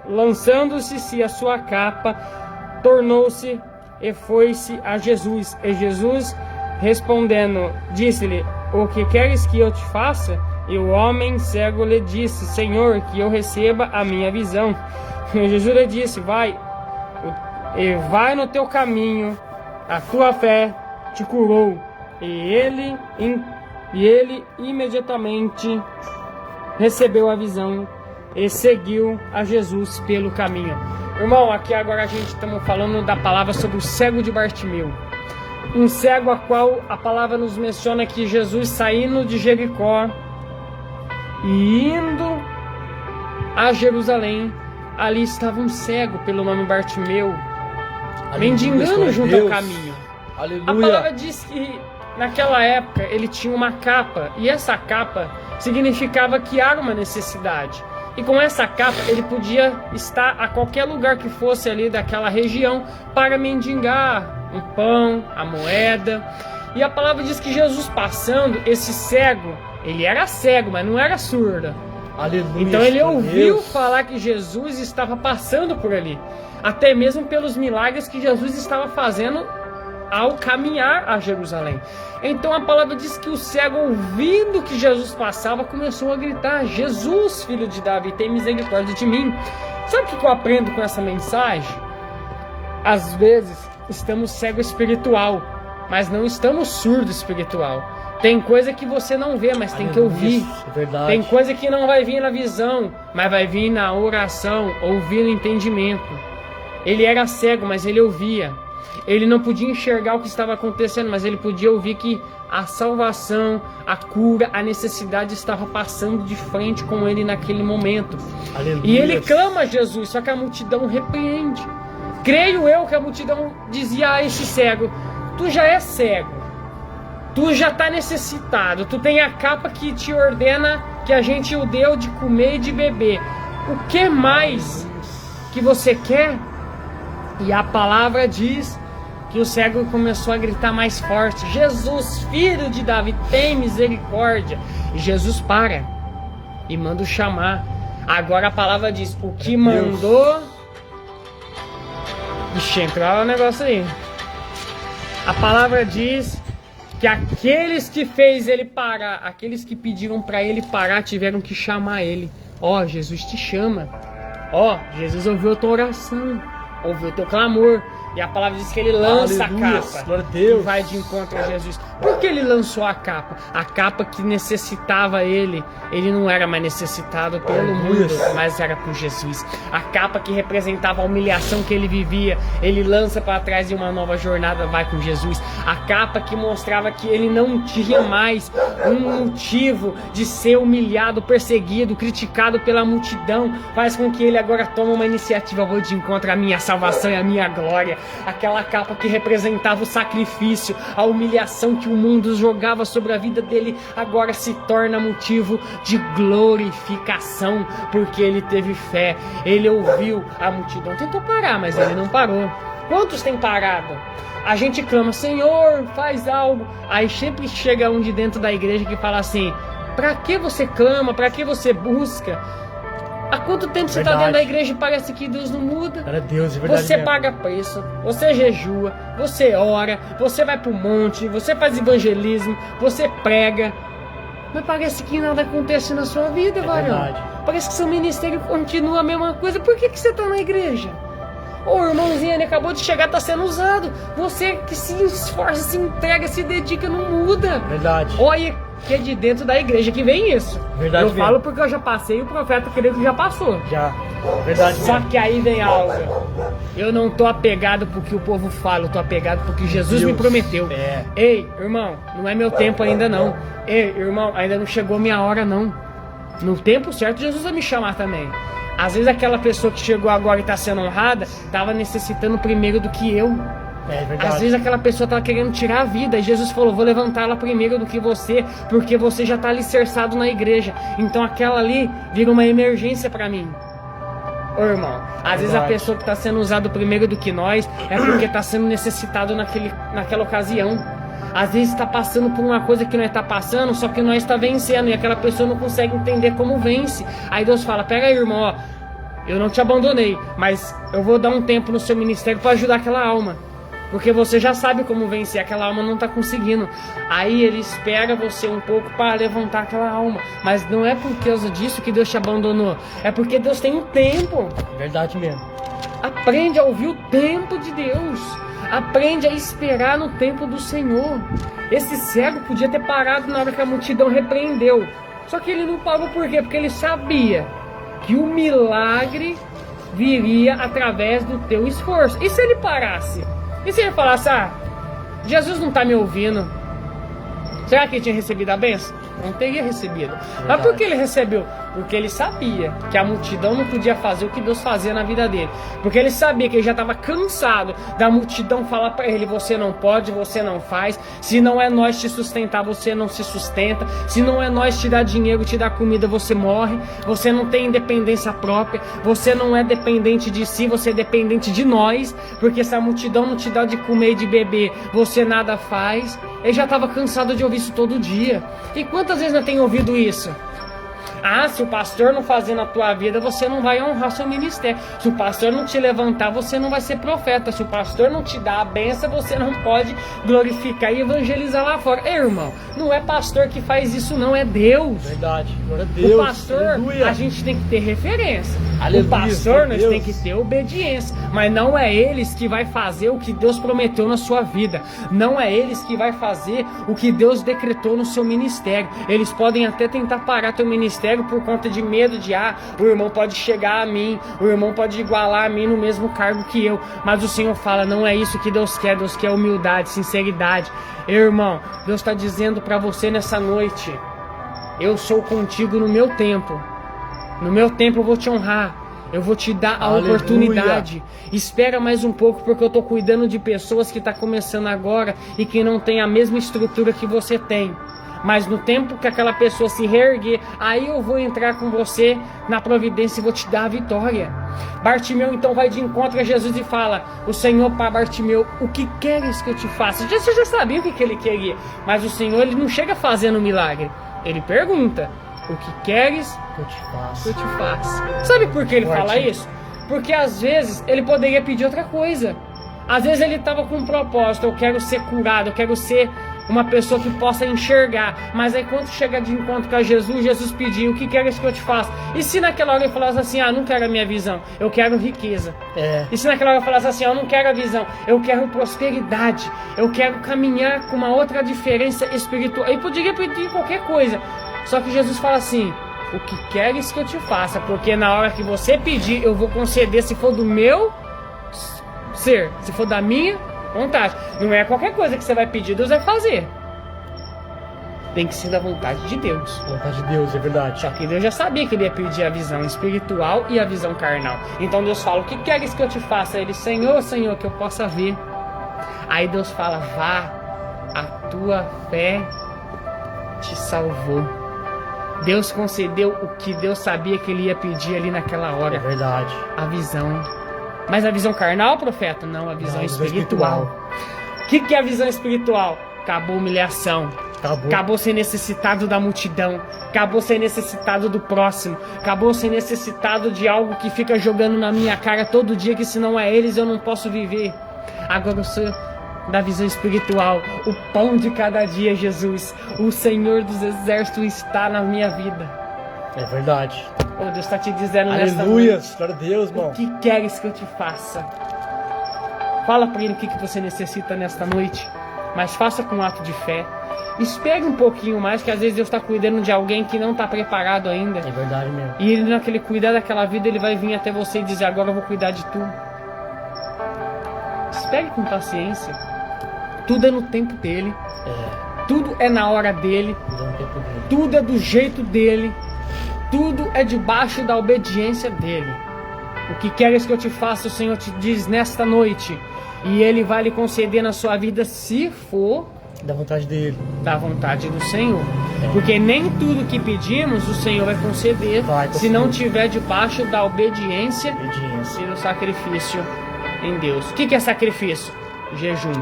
lançando-se a sua capa, tornou-se e foi-se a Jesus. E Jesus, respondendo, disse-lhe: O que queres que eu te faça? E o homem cego lhe disse: Senhor, que eu receba a minha visão. E Jesus lhe disse: Vai no teu caminho, a tua fé te curou. E ele imediatamente recebeu a visão e seguiu a Jesus pelo caminho. Irmão, aqui agora a gente estamos falando da palavra sobre o cego de Bartimeu. Um cego a qual a palavra nos menciona que Jesus, saindo de Jericó e indo a Jerusalém, ali estava um cego pelo nome Bartimeu, mendigando junto ao caminho. Aleluia. A palavra diz que naquela época ele tinha uma capa, e essa capa significava que há uma necessidade. E com essa capa ele podia estar a qualquer lugar que fosse ali daquela região para mendigar um pão, a moeda. E a palavra diz que Jesus passando, esse cego, ele era cego, mas não era surdo. Aleluia. Então ele ouviu falar que Jesus estava passando por ali, até mesmo pelos milagres que Jesus estava fazendo ao caminhar a Jerusalém. Então a palavra diz que o cego, ouvindo que Jesus passava, começou a gritar: Jesus, filho de Davi, tem misericórdia de mim. Sabe o que eu aprendo com essa mensagem? Às vezes estamos cego espiritual, mas não estamos surdo espiritual. Tem coisa que você não vê, mas tem que ouvir. Isso, é verdade. Tem coisa que não vai vir na visão, mas vai vir na oração, ouvir no entendimento. Ele era cego, mas ele ouvia. Ele não podia enxergar o que estava acontecendo, mas ele podia ouvir que a salvação, a cura, a necessidade estava passando de frente com ele naquele momento. Aleluia. E ele clama a Jesus, só que a multidão repreende. Creio eu que a multidão dizia a esse cego: tu já é cego, tu já está necessitado, tu tem a capa que te ordena que a gente o deu de comer e de beber. O que mais que você quer? E a palavra diz que o cego começou a gritar mais forte: Jesus, filho de Davi, tem misericórdia. E Jesus para e manda o chamar. Agora a palavra diz: o que mandou... Ixi, entrou o negócio aí. A palavra diz que aqueles que fez ele parar, aqueles que pediram para ele parar, tiveram que chamar ele. Ó, Jesus te chama. Ó, Jesus ouviu a tua oração, ouviu o teu clamor. E a palavra diz que ele lança Aleluia, a capa glória a Deus. e vai de encontro a Jesus. Por que ele lançou a capa? A capa que necessitava ele. Ele não era mais necessitado pelo Aleluia. mundo, mas era por Jesus. A capa que representava a humilhação que ele vivia, ele lança para trás e uma nova jornada vai com Jesus. A capa que mostrava que ele não tinha mais um motivo de ser humilhado, perseguido, criticado pela multidão, faz com que ele agora tome uma iniciativa: vou de encontro à minha salvação e à minha glória. Aquela capa que representava o sacrifício, a humilhação que o mundo jogava sobre a vida dele, agora se torna motivo de glorificação, porque ele teve fé, ele ouviu a multidão. Tentou parar, mas ele não parou. Quantos têm parado? A gente clama: Senhor, faz algo. Aí sempre chega um de dentro da igreja que fala assim: pra que você clama? Pra que você busca? Há quanto tempo você está dentro da igreja e parece que Deus não muda? Era Deus, é verdade. Você mesmo. paga preço, você jejua, você ora, você vai pro monte, você faz evangelismo, você prega, mas parece que nada acontece na sua vida, varão. verdade. Parece que seu ministério continua a mesma coisa. Por que você está na igreja? Ô, irmãozinho, ele acabou de chegar, está sendo usado. Você que se esforça, se entrega, se dedica, não muda. Verdade. Olha que é de dentro da igreja que vem isso. Verdade eu mesmo. falo porque eu já passei e o profeta creio que já passou. Já. Verdade Só mesmo. que aí vem algo. Eu não tô apegado porque o povo fala, eu tô apegado porque Jesus me Deus. prometeu. É. Ei, irmão, não é meu tempo ainda não. Ei, irmão, ainda não chegou minha hora não. No tempo certo Jesus vai me chamar também. Às vezes aquela pessoa que chegou agora e está sendo honrada estava necessitando primeiro do que eu. É verdade. Às vezes aquela pessoa estava querendo tirar a vida e Jesus falou: vou levantá-la primeiro do que você, porque você já está alicerçado na igreja. Então aquela ali vira uma emergência para mim. Ô irmão, às vezes a pessoa que está sendo usada primeiro do que nós é porque está sendo necessitado naquela ocasião. Às vezes está passando por uma coisa que nós está passando, só que nós está vencendo e aquela pessoa não consegue entender como vence. Aí Deus fala: pega aí, irmão, ó, eu não te abandonei, mas eu vou dar um tempo no seu ministério para ajudar aquela alma, porque você já sabe como vencer, aquela alma não está conseguindo. Aí ele espera você um pouco para levantar aquela alma, mas não é por causa disso que Deus te abandonou, é porque Deus tem um tempo. Verdade mesmo. Aprende a ouvir o tempo de Deus. Aprende a esperar no tempo do Senhor. Esse cego podia ter parado na hora que a multidão repreendeu. Só que ele não parou por quê? Porque ele sabia que o milagre viria através do teu esforço. E se ele parasse? E se ele falasse: ah, Jesus não está me ouvindo? Será que ele tinha recebido a bênção? Não teria recebido. Mas por que ele recebeu? Porque ele sabia que a multidão não podia fazer o que Deus fazia na vida dele. Porque ele sabia que ele já estava cansado da multidão falar para ele: você não pode, você não faz. Se não é nós te sustentar, você não se sustenta. Se não é nós te dar dinheiro, te dar comida, você morre. Você não tem independência própria. Você não é dependente de si, você é dependente de nós. Porque se a multidão não te dá de comer e de beber, você nada faz. Ele já estava cansado de ouvir isso todo dia. E quantas vezes nós temos ouvido isso? Ah, se o pastor não fazer na tua vida, você não vai honrar seu ministério. Se o pastor não te levantar, você não vai ser profeta. Se o pastor não te dá a benção, você não pode glorificar e evangelizar lá fora. Ei, irmão, não é pastor que faz isso, não, é Deus. Verdade, glória a Deus. O pastor, Aleluia. a gente tem que ter referência. Aleluia, O pastor, nós Deus. tem que ter obediência. Mas não é eles que vai fazer o que Deus prometeu na sua vida. Não é eles que vai fazer o que Deus decretou no seu ministério. Eles podem até tentar parar teu ministério por conta de medo de, o irmão pode chegar a mim, o irmão pode igualar a mim no mesmo cargo que eu. Mas o Senhor fala, não é isso que Deus quer humildade, sinceridade. Irmão, Deus está dizendo para você nessa noite, eu sou contigo no meu tempo. No meu tempo eu vou te honrar. Eu vou te dar a Aleluia. oportunidade. Espera mais um pouco, porque eu tô cuidando de pessoas que tá começando agora e que não tem a mesma estrutura que você tem. Mas no tempo que aquela pessoa se reerguer, aí eu vou entrar com você na providência e vou te dar a vitória. Bartimeu então vai de encontro a Jesus e fala, o Senhor para Bartimeu, o que queres que eu te faça? Você já sabia o que ele queria, mas o Senhor ele não chega fazendo milagre. Ele pergunta, o que queres Que eu te faço. que eu te faço? Sabe por que ele Forte. fala isso? Porque às vezes ele poderia pedir outra coisa. Às vezes ele estava com um propósito, eu quero ser curado, eu quero ser uma pessoa que possa enxergar. Mas aí quando chega de encontro com Jesus, Jesus pediu, o que queres que eu te faça? E se naquela hora ele falasse assim, não quero a minha visão, eu quero riqueza. E se naquela hora ele falasse assim, eu não quero a visão, eu quero prosperidade, eu quero caminhar com uma outra diferença espiritual. Ele poderia pedir qualquer coisa. Só que Jesus fala assim, o que queres que eu te faça? Porque na hora que você pedir, eu vou conceder se for do meu ser, se for da minha vontade. Não é qualquer coisa que você vai pedir, Deus vai fazer. Tem que ser da vontade de Deus. Vontade de Deus, é verdade. Só que Deus já sabia que ele ia pedir a visão espiritual e a visão carnal. Então Deus fala, o que queres que eu te faça? Ele, Senhor, Senhor, que eu possa ver. Aí Deus fala, vá, a tua fé te salvou. Deus concedeu o que Deus sabia que ele ia pedir ali naquela É hora. verdade. A visão. Mas a visão carnal, profeta? Não, a visão espiritual. O que é a visão espiritual? Acabou a humilhação. Acabou ser necessitado da multidão. Acabou ser necessitado do próximo. Acabou ser necessitado de algo que fica jogando na minha cara todo dia, que se não é eles eu não posso viver. Agora eu sou da visão espiritual. O pão de cada dia, Jesus. O Senhor dos Exércitos está na minha vida. É verdade. Oh, Deus está te dizendo nesta Aleluia. noite. Glória a Deus, irmão. O que queres que eu te faça? Fala para ele o que você necessita nesta noite. Mas faça com um ato de fé. Espere um pouquinho mais, que às vezes Deus está cuidando de alguém que não está preparado ainda. É verdade mesmo. E ele, naquele cuidar daquela vida, ele vai vir até você e dizer, agora eu vou cuidar de tu. Espere com paciência. Tudo é no tempo dele. Tudo é na hora dele. Tudo é do jeito dele. Tudo é debaixo da obediência dele. O que queres que eu te faça, o Senhor te diz nesta noite. E ele vai lhe conceder na sua vida, se for Da vontade dele. da vontade do Senhor. Porque nem tudo que pedimos o Senhor vai conceder, Vai se conceder. não tiver debaixo da obediência Obediência. e do sacrifício em Deus. O que é sacrifício? Jejum,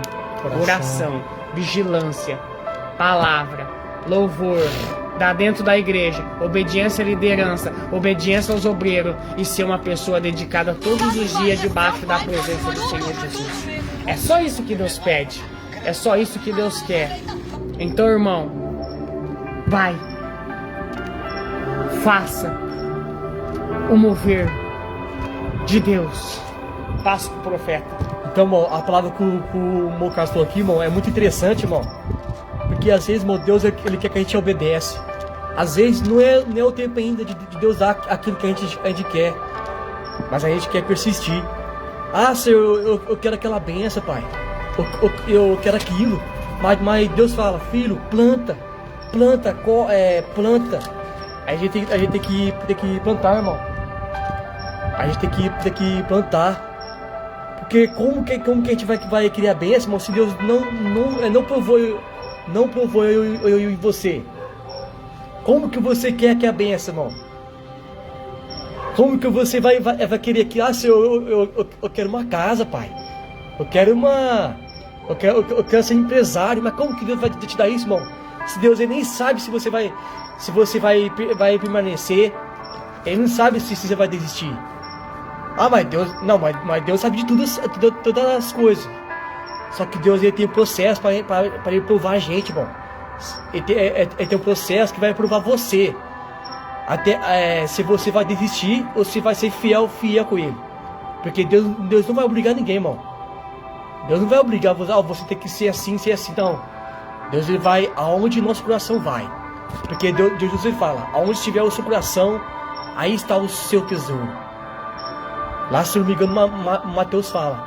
oração, vigilância, palavra, louvor, da dentro da igreja, obediência à liderança, obediência aos obreiros e ser uma pessoa dedicada todos os dias debaixo da presença do Senhor Jesus. É só isso que Deus pede. É só isso que Deus quer. Então, irmão, vai, faça o mover de Deus. Faça o profeta. Então, irmão, a palavra que o irmão Carlos falou aqui, irmão, é muito interessante, irmão. Porque às vezes, irmão, Deus ele quer que a gente obedece. Às vezes não é o tempo ainda de Deus dar aquilo que a gente quer. Mas a gente quer persistir. Ah, Senhor, eu quero aquela benção, Pai. Eu quero aquilo. Mas Deus fala, filho, planta. Planta. A gente tem que plantar, irmão. A gente tem que plantar. Porque como que a gente vai criar bênção, irmão, se Deus não provou eu e você? Como que você quer que a bênção, irmão? Como que você vai querer que, Senhor, eu quero uma casa, Pai. Eu quero ser empresário. Mas como que Deus vai te dar isso, irmão? Se Deus ele nem sabe se você vai se você vai permanecer. Ele não sabe se você vai desistir. Ah, mas Deus... Não, mas Deus sabe de tudo, todas as coisas. Só que Deus, ele tem um processo para ele provar a gente, irmão. Ele tem um processo que vai provar você. Até se você vai desistir ou se vai ser fiel com ele. Porque Deus não vai obrigar ninguém, irmão. Deus não vai obrigar você ter que ser assim, não. Deus, ele vai aonde nosso coração vai. Porque Deus ele fala, aonde estiver o seu coração, aí está o seu tesouro. Lá, se não me engano, Mateus fala.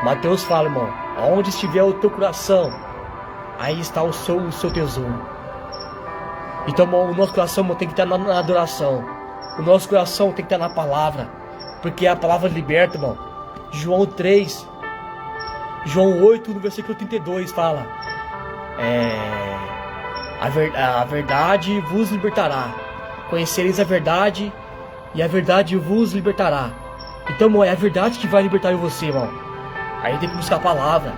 Mateus fala, irmão, aonde estiver o teu coração, aí está o seu tesouro. Então, irmão, o nosso coração, irmão, tem que estar na adoração. O nosso coração tem que estar na palavra. Porque a palavra liberta, irmão. João 8, no versículo 32, fala: a verdade vos libertará. Conhecereis a verdade, e a verdade vos libertará. Então, irmão, é a verdade que vai libertar você, irmão. Aí tem que buscar a palavra.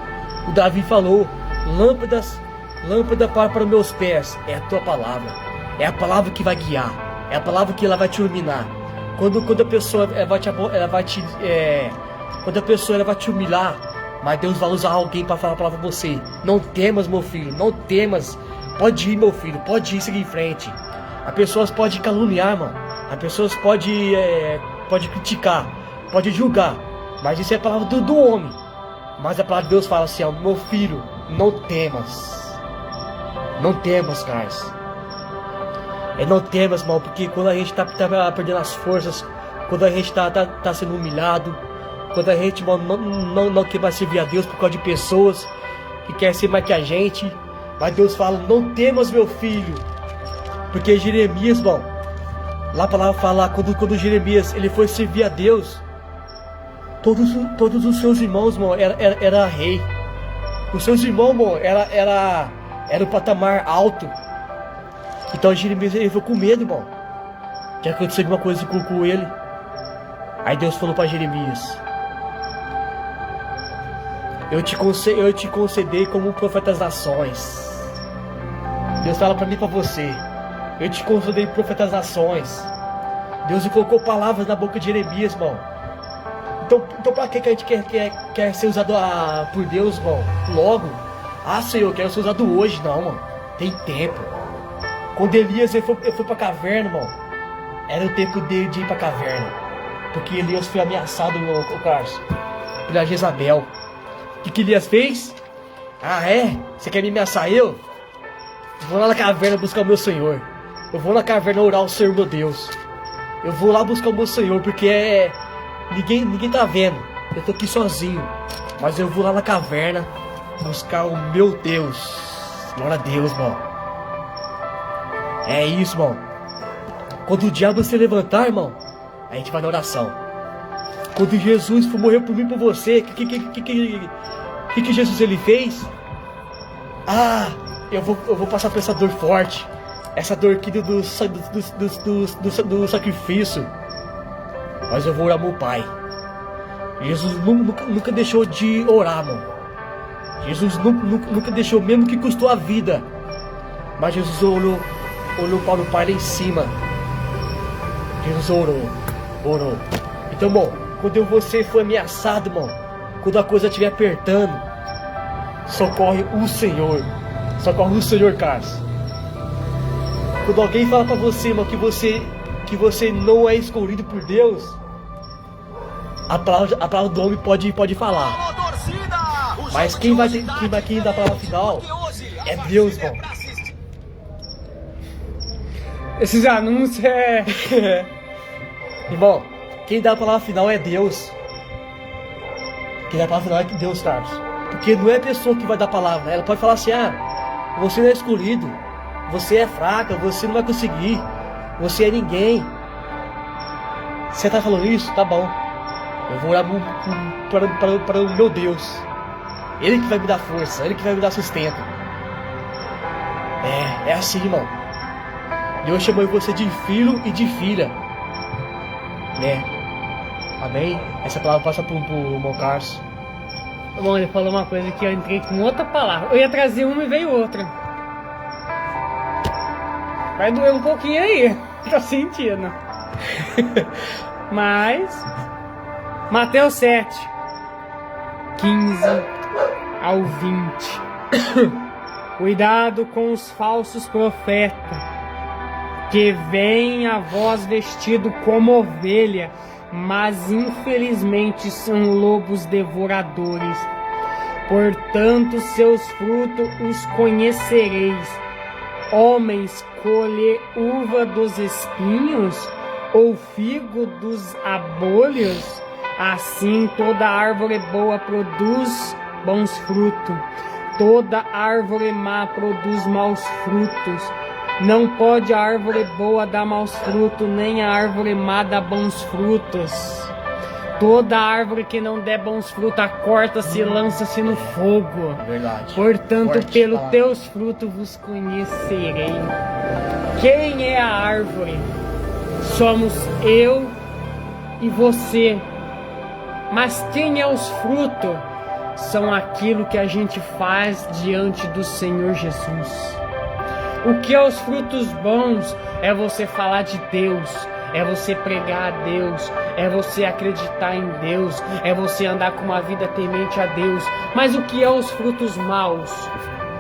O Davi falou: lâmpada para meus pés é a tua palavra. É a palavra que vai guiar. É a palavra que ela vai te iluminar. Quando a pessoa vai te humilhar, mas Deus vai usar alguém para falar a palavra pra você. Não temas, meu filho, não temas. Pode ir, meu filho, pode ir, seguir em frente. As pessoas podem caluniar, mano. As pessoas podem criticar, podem julgar. Mas isso é a palavra do homem. Mas a palavra de Deus fala assim, ó: meu filho, não temas. Não temas, caras. Não temas, irmão, porque quando a gente tá perdendo as forças, quando a gente tá sendo humilhado, quando a gente, irmão, não quer mais servir a Deus por causa de pessoas que querem ser mais que a gente, mas Deus fala: não temas, meu filho. Porque Jeremias, irmão, lá a palavra fala, quando Jeremias ele foi servir a Deus, todos os seus irmãos, irmão, era rei. Os seus irmãos, irmão, era o patamar alto. Então Jeremias, ele ficou com medo, irmão, que aconteceu alguma coisa com ele. Aí Deus falou para Jeremias: eu te concedei como profeta das nações. Deus fala para mim e para você: eu te concedei profeta das nações. Deus colocou palavras na boca de Jeremias, irmão. Então para que a gente quer ser usado por Deus, irmão? Logo. Ah, Senhor, eu quero ser usado hoje. Não, mano. Tem tempo. Quando Elias ele foi pra caverna, irmão, era o tempo dele de ir pra caverna. Porque Elias foi ameaçado, meu Carlos, pela Jezabel. O que Elias fez? Ah, é? Você quer me ameaçar eu? Vou lá na caverna buscar o meu Senhor. Eu vou na caverna orar ao Senhor, meu Deus. Eu vou lá buscar o meu Senhor, porque ninguém tá vendo. Eu tô aqui sozinho. Mas eu vou lá na caverna buscar o meu Deus. Glória a Deus, irmão. É isso, irmão. Quando o diabo se levantar, irmão, a gente vai na oração. Quando Jesus for morrer por mim e por você, o que Jesus ele fez? Ah, eu vou passar por essa dor forte. Essa dor aqui do sacrifício. Mas eu vou orar meu Pai. Jesus nunca deixou de orar, mano. Jesus nunca deixou, mesmo que custou a vida. Mas Jesus olhou para o Pai lá em cima. Jesus orou. Então, irmão, quando você for ameaçado, irmão, quando a coisa estiver apertando, socorre o Senhor. Socorre o Senhor, Carlos. Quando alguém fala para você, irmão, que você não é escolhido por Deus, a palavra do homem pode falar. Mas quem dá a palavra final é Deus, irmão. Esses anúncios Irmão, quem dá a palavra final é Deus. Quem dá a palavra final é Deus, Carlos. Porque não é a pessoa que vai dar a palavra. Ela pode falar assim: ah, você não é escolhido, você é fraca, você não vai conseguir, você é ninguém. Você tá falando isso? Tá bom. Eu vou orar para o meu Deus. Ele que vai me dar força, Ele que vai me dar sustento. É assim, irmão. Deus chamou você de filho e de filha. Né? Amém? Essa palavra passa pro irmão Carlos. Bom, ele falou uma coisa que eu entrei com outra palavra. Eu ia trazer uma e veio outra. Vai doer um pouquinho aí. Tô sentindo. Mas Mateus 7, 15 ao 20. Cuidado com os falsos profetas, que vêm a vós vestido como ovelha, mas infelizmente são lobos devoradores. Portanto, seus frutos os conhecereis. Homens colher uva dos espinhos, ou figo dos abolhos? Assim toda árvore boa produz bons frutos, toda árvore má produz maus frutos. Não pode a árvore boa dar maus frutos, nem a árvore má dar bons frutos. Toda árvore que não der bons frutos, corta-se e lança-se no fogo. Verdade. Portanto, Forte pelos palavra. teus frutos vos conhecerei. Quem é a árvore? Somos eu e você. Mas quem é os frutos? São aquilo que a gente faz diante do Senhor Jesus. O que é os frutos bons? É você falar de Deus, é você pregar a Deus, é você acreditar em Deus, é você andar com uma vida temente a Deus. Mas o que é os frutos maus?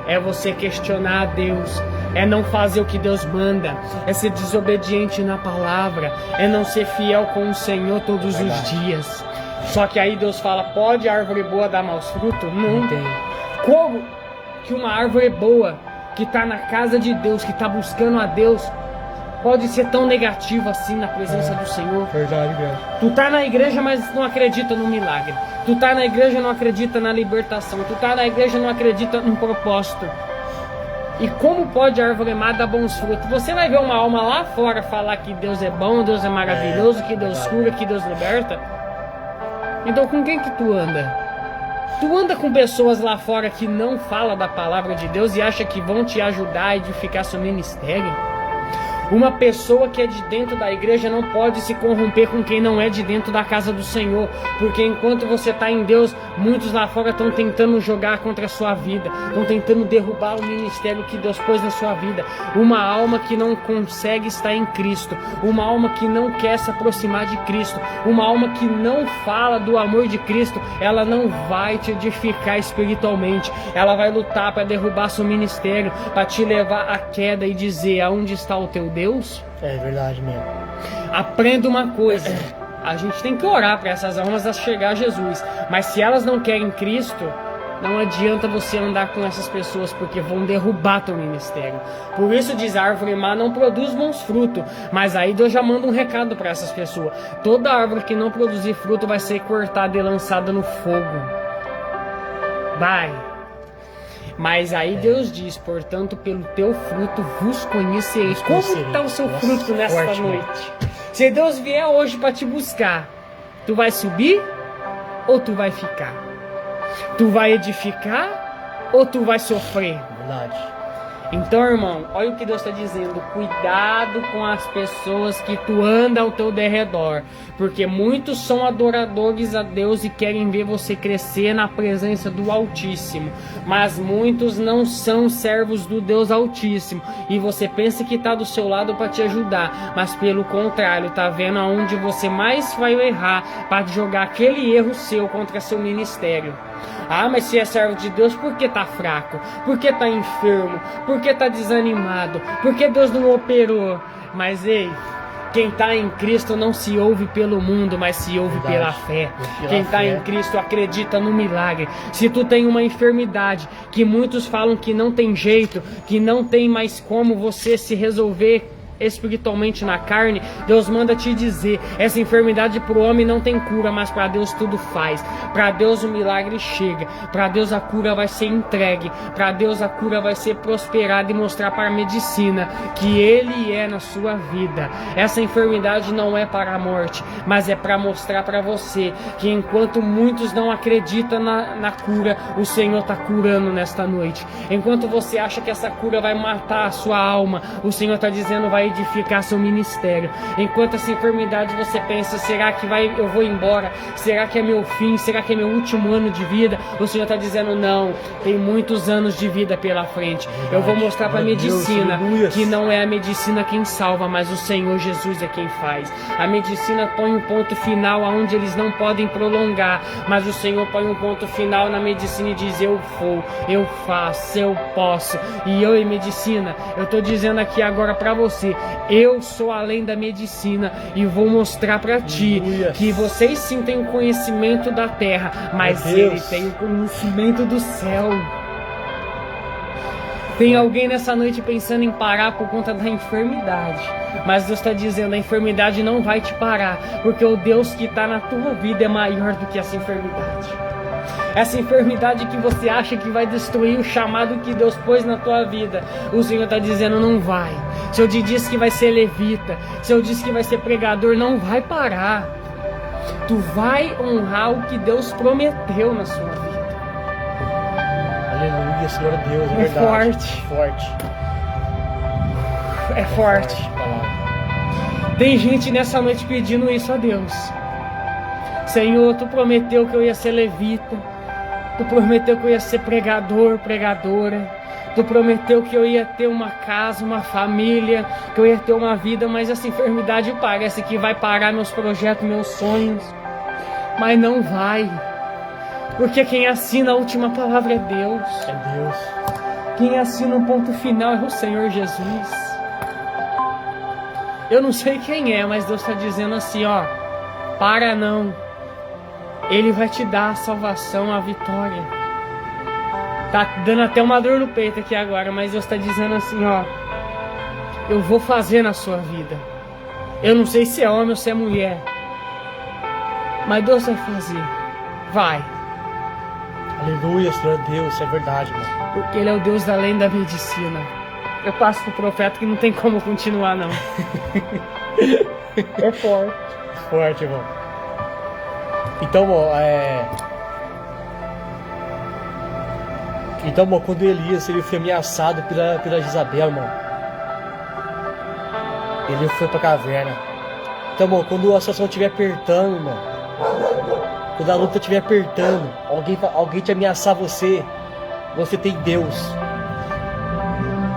É você questionar a Deus, é não fazer o que Deus manda, é ser desobediente na palavra, é não ser fiel com o Senhor todos os dias. Só que aí Deus fala, pode a árvore boa dar maus frutos? Não tem. Como que uma árvore boa, que está na casa de Deus, que está buscando a Deus, pode ser tão negativa assim na presença do Senhor? Verdade mesmo. Tu tá na igreja, mas não acredita no milagre. Tu tá na igreja e não acredita na libertação. Tu tá na igreja e não acredita no propósito. E como pode a árvore má dar bons frutos? Você vai ver uma alma lá fora falar que Deus é bom, Deus é maravilhoso, que Deus cura, que Deus liberta. Então com quem que tu anda? Tu anda com pessoas lá fora que não falam da palavra de Deus e acha que vão te ajudar a edificar seu ministério? Uma pessoa que é de dentro da igreja não pode se corromper com quem não é de dentro da casa do Senhor, porque enquanto você está em Deus, muitos lá fora estão tentando jogar contra a sua vida, estão tentando derrubar o ministério que Deus pôs na sua vida. Uma alma que não consegue estar em Cristo, uma alma que não quer se aproximar de Cristo, uma alma que não fala do amor de Cristo, ela não vai te edificar espiritualmente, ela vai lutar para derrubar seu ministério, para te levar à queda e dizer, aonde está o teu Deus? É verdade mesmo. Aprenda uma coisa, a gente tem que orar para essas almas a chegar a Jesus, mas se elas não querem Cristo, não adianta você andar com essas pessoas, porque vão derrubar teu ministério. Por isso diz, a árvore má não produz bons frutos, mas aí Deus já manda um recado para essas pessoas, toda árvore que não produzir fruto vai ser cortada e lançada no fogo. Vai. Mas aí Deus diz, portanto, pelo teu fruto vos conhecereis. Como está o seu fruto nesta noite? Se Deus vier hoje para te buscar, tu vai subir ou tu vai ficar? Tu vai edificar ou tu vai sofrer? Verdade. Então, irmão, olha o que Deus está dizendo. Cuidado com as pessoas que tu anda ao teu derredor, porque muitos são adoradores a Deus e querem ver você crescer na presença do Altíssimo, mas muitos não são servos do Deus Altíssimo, e você pensa que está do seu lado para te ajudar, mas pelo contrário, está vendo aonde você mais vai errar para jogar aquele erro seu contra seu ministério. Ah, mas se é servo de Deus, por que tá fraco? Por que tá enfermo? Por que tá desanimado? Por que Deus não operou? Mas ei, quem está em Cristo não se ouve pelo mundo, mas se ouve pela fé. Quem está em Cristo acredita no milagre. Se tu tem uma enfermidade que muitos falam que não tem jeito, que não tem mais como você se resolver espiritualmente na carne, Deus manda te dizer, essa enfermidade para o homem não tem cura, mas para Deus tudo faz. Para Deus o milagre chega, para Deus a cura vai ser entregue, para Deus a cura vai ser prosperada e mostrar para a medicina que Ele é na sua vida. Essa enfermidade não é para a morte, mas é para mostrar para você que enquanto muitos não acreditam na cura, o Senhor está curando nesta noite. Enquanto você acha que essa cura vai matar a sua alma, o Senhor está dizendo, vai edificar seu ministério. Enquanto essa enfermidade você pensa, será que eu vou embora? Será que é meu fim? Será que é meu último ano de vida? O Senhor está dizendo, não, tem muitos anos de vida pela frente. Eu vou mostrar para a medicina que não é a medicina quem salva, mas o Senhor Jesus é quem faz. A medicina põe um ponto final aonde eles não podem prolongar, mas o Senhor põe um ponto final na medicina e diz, eu vou, eu faço, eu posso. E eu, em medicina, eu estou dizendo aqui agora para você, eu sou além da medicina e vou mostrar para ti que vocês sim têm o conhecimento da terra, mas ele tem o conhecimento do céu. Tem alguém nessa noite pensando em parar por conta da enfermidade, mas Deus está dizendo, a enfermidade não vai te parar, porque o Deus que está na tua vida é maior do que essa enfermidade. Essa enfermidade que você acha que vai destruir o chamado que Deus pôs na tua vida, o Senhor está dizendo, não vai. Se eu te disse que vai ser levita, se eu disse que vai ser pregador, não vai parar. Tu vai honrar o que Deus prometeu na sua vida. Aleluia, Senhor Deus, é verdade. Forte. Forte. É forte. Tem gente nessa noite pedindo isso a Deus. Senhor, Tu prometeu que eu ia ser levita. Tu prometeu que eu ia ser pregador, pregadora. Tu prometeu que eu ia ter uma casa, uma família, que eu ia ter uma vida, mas essa enfermidade parece que vai parar meus projetos, meus sonhos. Mas não vai. Porque quem assina a última palavra é Deus. É Deus. Quem assina o ponto final é o Senhor Jesus. Eu não sei quem é, mas Deus está dizendo assim, ó, para não. Ele vai te dar a salvação, a vitória. Tá dando até uma dor no peito aqui agora, mas Deus está dizendo assim, ó, eu vou fazer na sua vida. Eu não sei se é homem ou se é mulher, mas Deus vai fazer. Vai. Aleluia, Senhor Deus, isso é verdade, mano. Porque Ele é o Deus além da medicina. Eu passo pro profeta que não tem como continuar, não. É forte. Forte, irmão. Então, quando Elias ele foi ameaçado pela Jezabel, irmão, ele foi pra caverna. Então, quando a situação estiver apertando, irmão, quando a luta estiver apertando, alguém te ameaçar você tem Deus.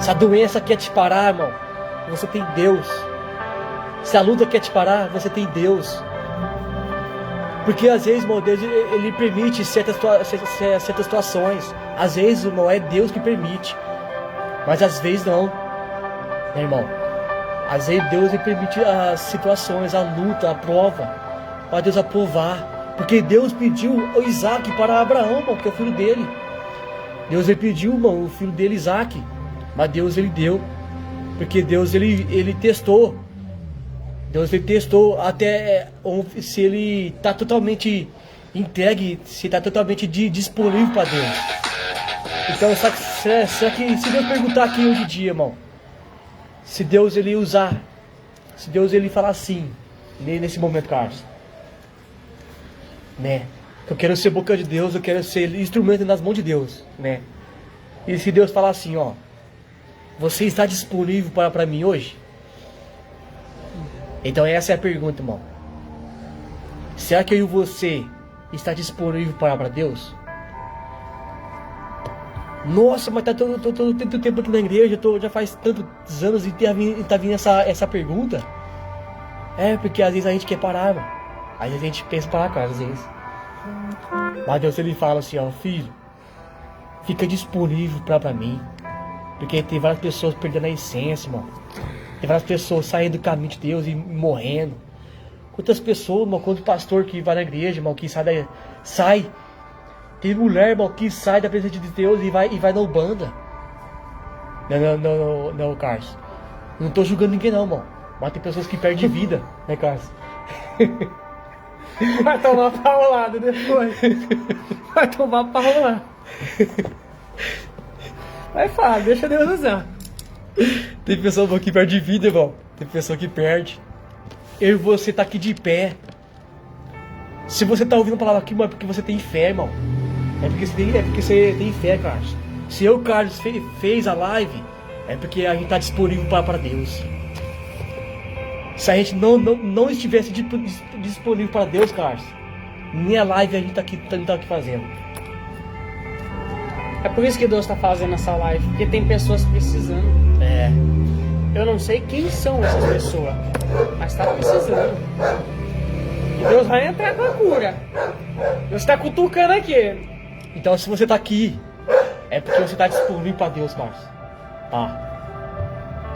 Se a doença quer te parar, irmão, você tem Deus. Se a luta quer te parar, você tem Deus. Porque às vezes, irmão, Deus ele permite certas situações. Às vezes, irmão, é Deus que permite. Mas às vezes não, né, irmão? Às vezes Deus ele permite as situações, a luta, a prova, para Deus aprovar. Porque Deus pediu o Isaac para Abraão, irmão, que é o filho dele. Deus ele pediu, irmão, o filho dele, Isaac. Mas Deus ele deu. Porque Deus ele testou. Deus ele testou até se ele está totalmente entregue, se está totalmente disponível para Deus. Então, só que se Deus perguntar aqui hoje em dia, irmão, se Deus ele usar, se Deus ele falar assim, nesse momento, Carlos, né? Eu quero ser boca de Deus, eu quero ser instrumento nas mãos de Deus, né? E se Deus falar assim, ó, você está disponível para mim hoje? Então essa é a pergunta, irmão. Será que eu e você está disponível para Deus? Nossa, mas tá tanto tempo aqui na igreja, já faz tantos anos e tá vindo essa pergunta. É, porque às vezes a gente quer parar, irmão. Às vezes a gente pensa parar, cara, às vezes. Mas Deus ele fala assim, ó, filho, fica disponível para mim. Porque tem várias pessoas perdendo a essência, mano. Tem várias pessoas saindo do caminho de Deus e morrendo. Quantas pessoas, irmão, quanto pastor que vai na igreja, irmão, que sai. Tem mulher, irmão, que sai da presença de Deus e vai na Ubanda. Não, Carlos. Não tô julgando ninguém não, irmão. Mas tem pessoas que perdem vida, né, Carlos? Vai tomar paulada depois. Vai tomar paulada. Vai falar, deixa Deus usar. Tem pessoa que perde vida, irmão. Tem pessoa que perde. Eu e você tá aqui de pé. Se você tá ouvindo a palavra aqui, é porque você tem fé, irmão. É porque você tem fé, Carlos. Se eu, Carlos, fez a live, é porque a gente tá disponível para Deus. Se a gente não estivesse disponível para Deus, Carlos, nem a live a gente tá aqui fazendo. É por isso que Deus está fazendo essa live, porque tem pessoas precisando. É. Eu não sei quem são essas pessoas, mas está precisando. E Deus vai entrar com a cura. Deus está cutucando aqui. Então, se você tá aqui, é porque você tá disponível para Deus, Carlos. Tá?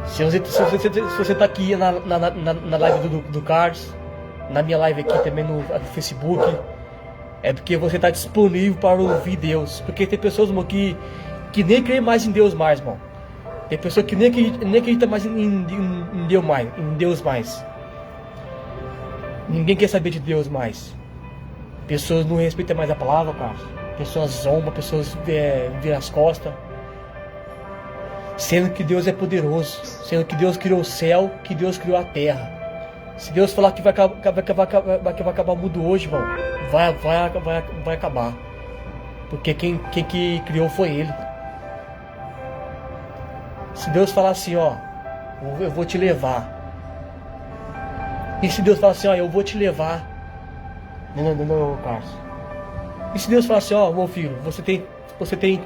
Se você tá aqui na live do Carlos, na minha live aqui também no Facebook, é porque você tá disponível para ouvir Deus. Porque tem pessoas, irmão, que nem creem mais em Deus mais, irmão. Tem pessoas que nem acredita mais em Deus mais. Ninguém quer saber de Deus mais. Pessoas não respeitam mais a palavra, Carlos. Pessoas zombam, pessoas viram as costas. Sendo que Deus é poderoso. Sendo que Deus criou o céu, que Deus criou a terra. Se Deus falar que vai acabar o mundo hoje, irmão, vai acabar. Porque quem que criou foi Ele. Se Deus falar assim, ó, eu vou te levar. E se Deus falar assim, ó, eu vou te levar. Não, Carlos. E se Deus falar assim, ó, meu filho, você tem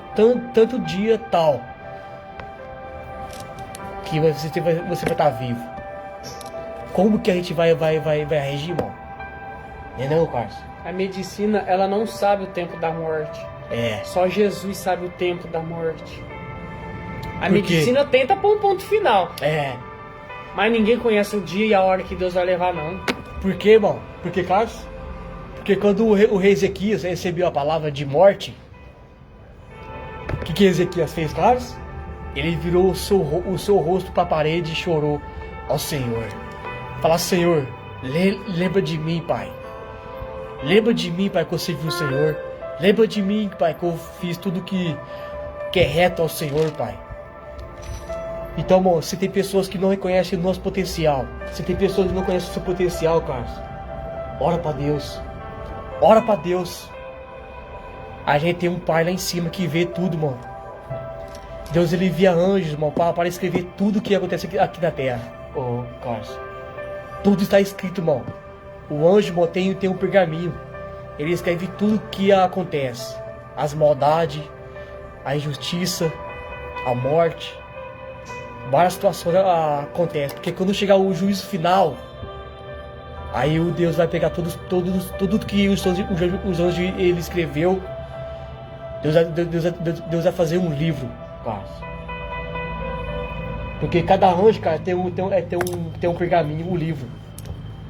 tanto dia tal que você vai estar vivo. Como que a gente vai reagir, irmão? Não, Carlos. A medicina, ela não sabe o tempo da morte. É. Só Jesus sabe o tempo da morte. A Por quê? medicina tenta pôr um ponto final. É. Mas ninguém conhece o dia e a hora que Deus vai levar, não. Por quê, irmão? Por que, Carlos? Porque quando o rei Ezequias recebeu a palavra de morte, o que Ezequias fez, Carlos? Ele virou o seu rosto para a parede e chorou ao Senhor. Fala, Senhor, lembra de mim, Pai. Lembra de mim, Pai, que eu servi o Senhor. Lembra de mim, Pai, que eu fiz tudo que é reto ao Senhor, Pai. Então, irmão, se tem pessoas que não reconhecem o nosso potencial, se tem pessoas que não conhecem o seu potencial, Carlos, ora para Deus. Ora para Deus. A gente tem um Pai lá em cima que vê tudo, irmão. Deus, ele envia anjos, irmão, para escrever tudo o que acontece aqui na terra. Oh, Carlos. Tudo está escrito, irmão. O anjo, irmão, tem um pergaminho. Ele escreve tudo o que acontece. As maldades, a injustiça, a morte. Várias situações acontecem. Porque quando chegar o juízo final, aí o Deus vai pegar tudo que os anjos ele escreveu. Deus vai fazer um livro, Carlos. Porque cada anjo, cara, tem um pergaminho, um livro.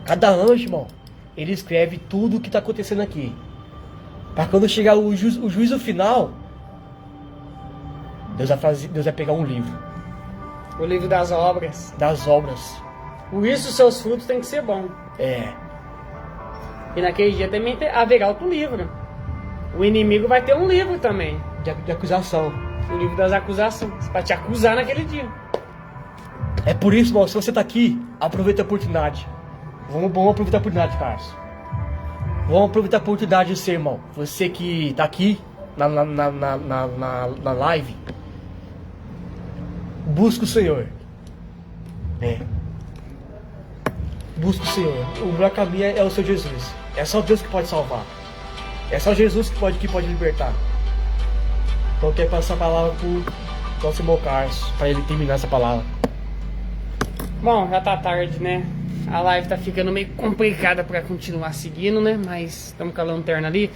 Cada anjo, irmão, ele escreve tudo o que está acontecendo aqui. Para quando chegar o juízo final, Deus vai pegar um livro. O livro das obras. Das obras. Por isso os seus frutos têm que ser bons. É. E naquele dia também haverá outro livro. O inimigo vai ter um livro também. De acusação. O livro das acusações. Para te acusar naquele dia. É por isso, irmão, se você está aqui, aproveita a oportunidade. Vamos aproveitar a oportunidade, Carlos. Vamos aproveitar a oportunidade de ser, irmão. Você que está aqui na live, busca o Senhor. Busca o Senhor. O melhor caminho é o seu Jesus. É só Deus que pode salvar. É só Jesus que pode libertar. Então eu quero passar a palavra pro nosso irmão Carlos, para ele terminar essa palavra. Bom, já tá tarde, né? A live tá ficando meio complicada para continuar seguindo, né? Mas estamos com a lanterna ali.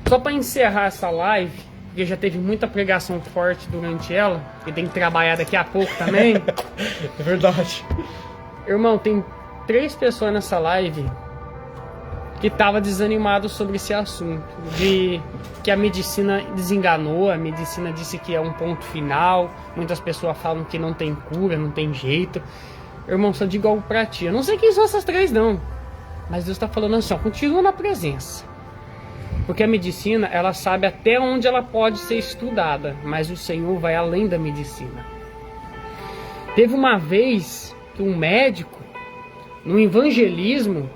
Só para encerrar essa live, porque já teve muita pregação forte durante ela, e tem que trabalhar daqui a pouco também. É verdade. Irmão, tem 3 pessoas nessa live que tava desanimado sobre esse assunto, de que a medicina desenganou, a medicina disse que é um ponto final, muitas pessoas falam que não tem cura, não tem jeito. Irmão, só digo algo pra ti, eu não sei quem são essas 3 não, mas Deus tá falando assim, ó, continua na presença, porque a medicina, ela sabe até onde ela pode ser estudada, mas o Senhor vai além da medicina. Teve uma vez que um médico, no evangelismo,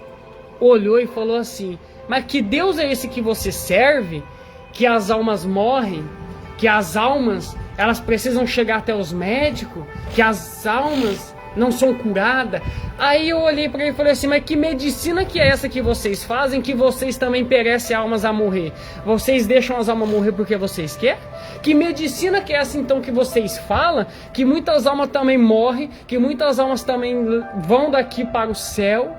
olhou e falou assim, mas que Deus é esse que você serve, que as almas morrem, que as almas, elas precisam chegar até os médicos, que as almas não são curadas. Aí eu olhei para ele e falei assim, mas que medicina que é essa que vocês fazem, que vocês também perecem almas a morrer? Vocês deixam as almas morrer porque vocês querem? Que medicina que é essa então que vocês falam, que muitas almas também morrem, que muitas almas também vão daqui para o céu?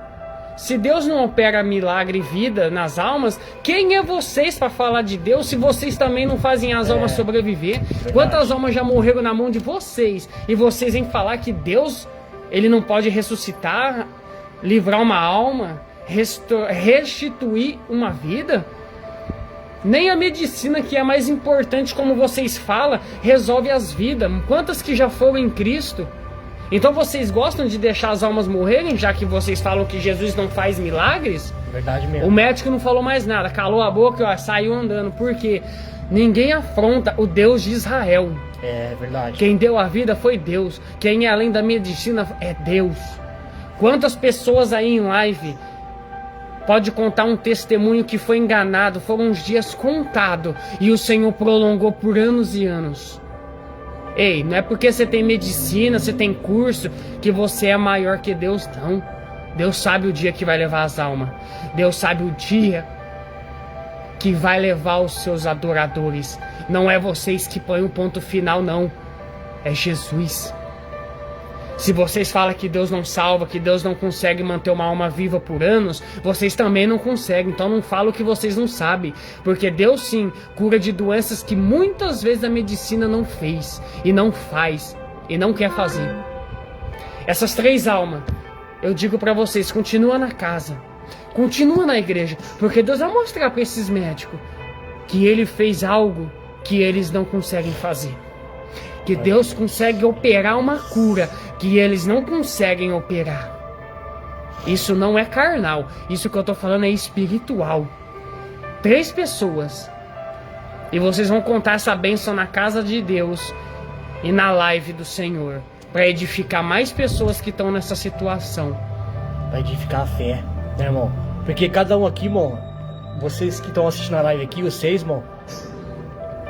Se Deus não opera milagre e vida nas almas, quem é vocês para falar de Deus se vocês também não fazem as almas sobreviver? Verdade. Quantas almas já morreram na mão de vocês e vocês vêm falar que Deus, ele não pode ressuscitar, livrar uma alma, restituir uma vida? Nem a medicina, que é mais importante, como vocês falam, resolve as vidas. Quantas que já foram em Cristo? Então vocês gostam de deixar as almas morrerem, já que vocês falam que Jesus não faz milagres? Verdade mesmo. O médico não falou mais nada, calou a boca e ó, saiu andando. Porque ninguém afronta o Deus de Israel. É verdade. Quem deu a vida foi Deus. Quem é além da medicina é Deus. Quantas pessoas aí em live pode contar um testemunho que foi enganado? Foram uns dias contados e o Senhor prolongou por anos e anos. Ei, não é porque você tem medicina, você tem curso, que você é maior que Deus, não. Deus sabe o dia que vai levar as almas. Deus sabe o dia que vai levar os seus adoradores. Não é vocês que põem o ponto final, não. É Jesus. Se vocês falam que Deus não salva, que Deus não consegue manter uma alma viva por anos, vocês também não conseguem. Então não falo que vocês não sabem. Porque Deus sim cura de doenças que muitas vezes a medicina não fez, e não faz, e não quer fazer. Essas 3 almas, eu digo para vocês, continua na casa, continua na igreja, porque Deus vai mostrar para esses médicos que Ele fez algo que eles não conseguem fazer. Que Deus consegue operar uma cura que eles não conseguem operar. Isso não é carnal. Isso que eu tô falando é espiritual. 3 pessoas. E vocês vão contar essa bênção na casa de Deus e na live do Senhor, para edificar mais pessoas que estão nessa situação. Pra edificar a fé, né, irmão? Porque cada um aqui, irmão, vocês que estão assistindo a live aqui, vocês, irmão,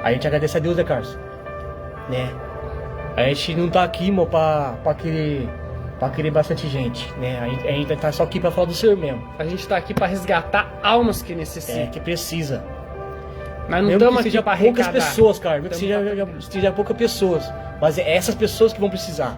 a gente agradece a Deus, né, Carlos? Né? A gente não tá aqui, irmão, pra querer bastante gente, né? A gente tá só aqui pra falar do Senhor mesmo. A gente tá aqui para resgatar almas que necessitam. Que precisa. Mas não Mesmo estamos que aqui seja para poucas arrecadar. pessoas, cara. Mesmo que seja poucas pessoas. Mas é essas pessoas que vão precisar.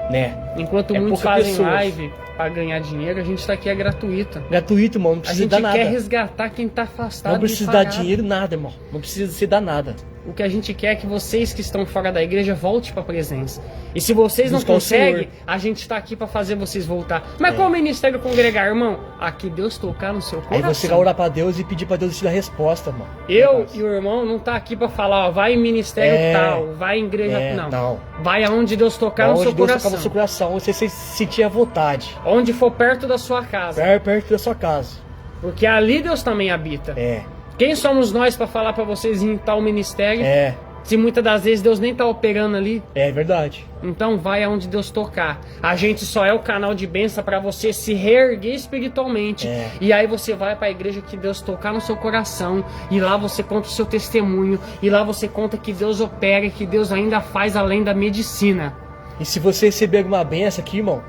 Né? Enquanto É muitos poucas fazem pessoas. live para ganhar dinheiro, a gente tá aqui é gratuita. Gratuito, irmão. Não A precisa gente dar nada. quer resgatar quem tá afastado. Não precisa e dar parado. dinheiro, nada, irmão. Não precisa se dar nada. O que a gente quer é que vocês que estão fora da igreja voltem para a presença. E se vocês não Buscar o conseguem, Senhor. a gente está aqui para fazer vocês voltar. Mas qual ministério congregar, irmão? Aqui Deus tocar no seu Aí coração. você vai orar pra Deus e pedir pra Deus te dar resposta, mano. Eu e o irmão não tá aqui para falar, ó, vai em ministério É. tal, vai em igreja Não. Vai aonde Deus tocar no Onde seu Deus coração. tocar no seu coração, você se sentir à vontade. Onde for perto da sua casa. Perto da sua casa. Porque ali Deus também habita. É. Quem somos nós para falar para vocês ir em tal ministério? É. Se muitas das vezes Deus nem tá operando ali. É verdade. Então vai aonde Deus tocar. A gente só é o canal de bênção para você se reerguer espiritualmente. É. E aí você vai para a igreja que Deus tocar no seu coração. E lá você conta o seu testemunho. E lá você conta que Deus opera e que Deus ainda faz além da medicina. E se você receber alguma benção aqui, irmão,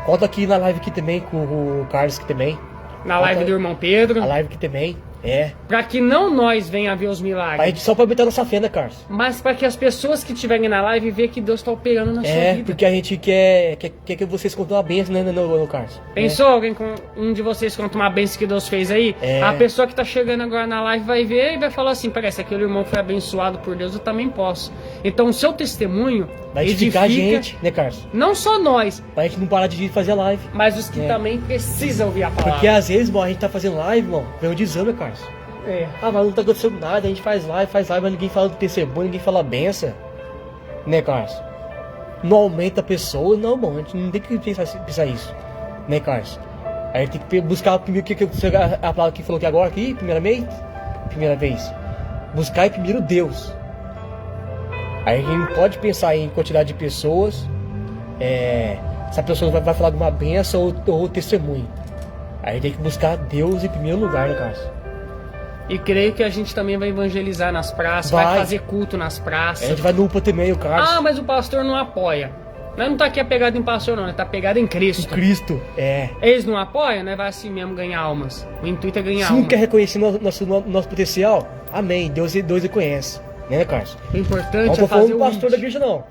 conta aqui na live aqui também com o Carlos aqui também. Na live do irmão Pedro. A live aqui também. É. Para que não nós venha ver os Pra milagres. gente só pra aumentar nossa fé, né, Carlos? Mas para que as pessoas que estiverem na live vejam que Deus está operando na sua É, vida. porque a gente quer que vocês contem uma benção, né, no Carlos? Pensou alguém com um de vocês conta uma bênção que Deus fez aí? É. A pessoa que tá chegando agora na live vai ver e vai falar assim, parece que aquele irmão foi abençoado por Deus, eu também posso. Então o seu testemunho Vai edificar a gente, né, Carlos? não só nós, Pra gente não parar de fazer a live. mas os que É. também precisam ouvir a palavra. Porque às vezes, irmão, a gente tá fazendo live, irmão, vem um desame, Carlos. É. Ah, mas não tá acontecendo nada, a gente faz live, mas ninguém fala do testemunho, ninguém fala a benção. Né, Carlos? Não aumenta a pessoa, não, irmão, a gente não tem que pensar isso. Né, Carlos? A gente tem que buscar primeiro a palavra que falou aqui agora, aqui, primeira vez. Buscar em primeiro Deus. Aí a gente não pode pensar em quantidade de pessoas, se a pessoa vai falar de uma benção ou testemunho. Aí a gente tem que buscar Deus em primeiro lugar, né, Carlos? E creio que a gente também vai evangelizar nas praças, vai Vai. fazer culto nas A praças. gente vai no UPA também, o Carlos. Ah, mas o pastor não apoia. Nós não tá aqui apegado em pastor, não. Nós tá apegado em Cristo. Cristo, é. Eles não apoiam, né? Vai assim mesmo ganhar almas. O intuito é ganhar Se não almas. quer reconhecer nosso potencial, amém. Deus reconhece. Né, Carlos? O importante Não é tô fazer falando o pastor da it. igreja, não.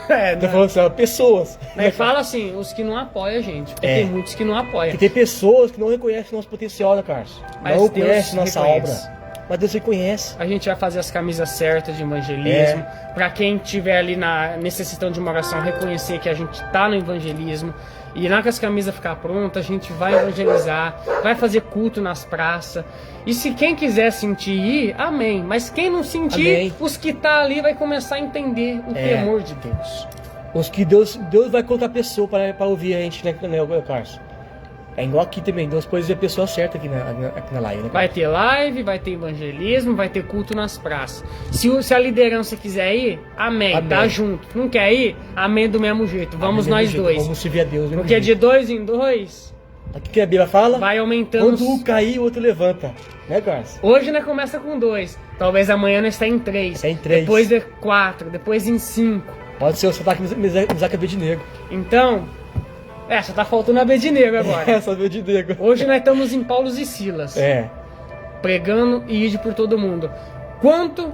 É, Tô falando assim, ó, pessoas. Mas fala assim, os que não apoiam a gente. Porque É. tem muitos que não apoiam. Que tem pessoas que não reconhecem nosso potencial, né, Carlos? Mas não Deus conhecem nossa reconhece. obra. Mas Deus reconhece. A gente vai fazer as camisas certas de evangelismo. Pra quem tiver ali necessitando de uma oração, reconhecer que a gente tá no evangelismo. E na que as camisas ficar prontas, a gente vai evangelizar, vai fazer culto nas praças. E se quem quiser sentir ir, amém. Mas quem não sentir, Amém. os que tá ali vai começar a entender o temor de Deus. Os que Deus vai colocar pessoa para ouvir a gente, né, Carlos? É igual aqui também, Deus pôs a pessoa certa aqui na live, né? Vai ter live, vai ter evangelismo, vai ter culto nas praças. Se a liderança quiser ir, amém, Amém. tá junto. Não quer ir? Amém do mesmo jeito. Vamos Do mesmo nós jeito, dois. Vamos servir a Deus. do mesmo Porque de jeito. 2 em 2 Aqui que a Bíblia fala, vai aumentando. quando um cair, o outro levanta. Né, Carlos? Hoje nós começa com 2. Talvez amanhã nós está em 3. É em 3. Depois de 4. Depois em 5. Pode ser o sotaque Misaca Abednego. Então, só tá faltando a Abednego agora. É, só Abednego. Hoje nós estamos em Paulo e Silas. É. Pregando e ide por todo mundo. Quanto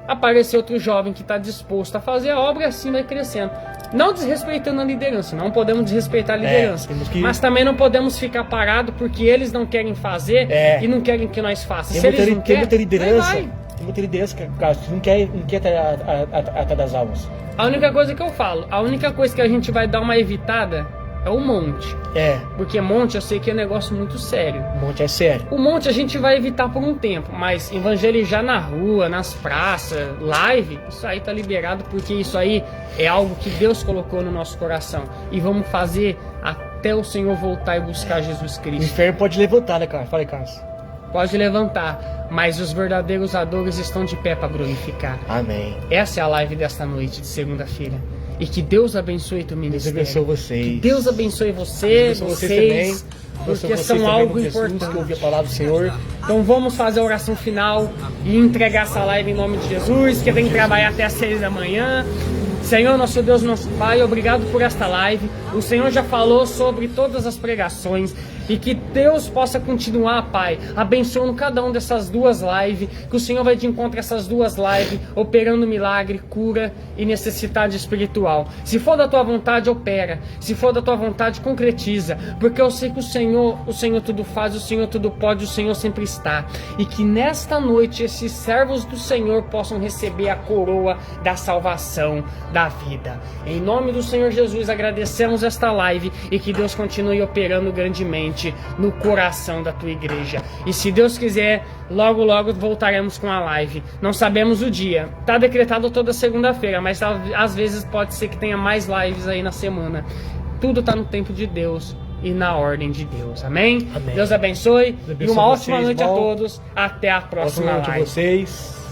aparecer outro jovem que está disposto a fazer a obra, assim vai crescendo. Não desrespeitando a liderança, não podemos desrespeitar a liderança. temos que- Mas também não podemos ficar parados porque eles não querem fazer e não querem que nós façamos. Se eles não Tem querem, muita liderança. vai. Tem muita liderança, Carlos, que não quer estar atrás das almas. A única coisa que eu falo, a única coisa que a gente vai dar uma evitada é o monte. É, Porque monte eu sei que é um negócio muito sério. um monte é sério. O monte a gente vai evitar por um tempo, mas evangelizar na rua, nas praças, live, isso aí tá liberado porque isso aí é algo que Deus colocou no nosso coração. E vamos fazer até o Senhor voltar e buscar Jesus O Cristo. inferno pode levantar, né, Carlos? Fala aí, Carlos. Pode levantar, mas os verdadeiros adores estão de pé para glorificar. Amém. Essa é a live desta noite de segunda-feira. E que Deus abençoe teu Deus ministério. abençoe vocês. Que Deus abençoe você, Deus abençoe vocês, também. porque Abençoe são vocês algo também, Jesus, importante. que ouvi a palavra do Senhor. Então vamos fazer a oração final e entregar essa live em nome de Jesus, que tem que trabalhar até às 6 da manhã. Senhor, nosso Deus, nosso Pai, obrigado por esta live. O Senhor já falou sobre todas as pregações. E que Deus possa continuar, Pai, abençoando cada um dessas duas lives. Que o Senhor vai de encontro a essas duas lives, operando milagre, cura e necessidade espiritual. Se for da tua vontade, opera. Se for da tua vontade, concretiza. Porque eu sei que o Senhor tudo faz, o Senhor tudo pode, o Senhor sempre está. E que nesta noite esses servos do Senhor possam receber a coroa da salvação, da vida. Em nome do Senhor Jesus, agradecemos esta live e que Deus continue operando grandemente no coração da tua igreja. E se Deus quiser, logo logo voltaremos com a live. Não sabemos o dia. Está decretado toda segunda-feira, mas às vezes pode ser que tenha mais lives aí na semana. Tudo está no tempo de Deus e na ordem de Deus. Amém? Amém. Deus abençoe. Deus abençoe E uma ótima vocês, noite a irmão. todos. Até a próxima Boa noite a live. vocês.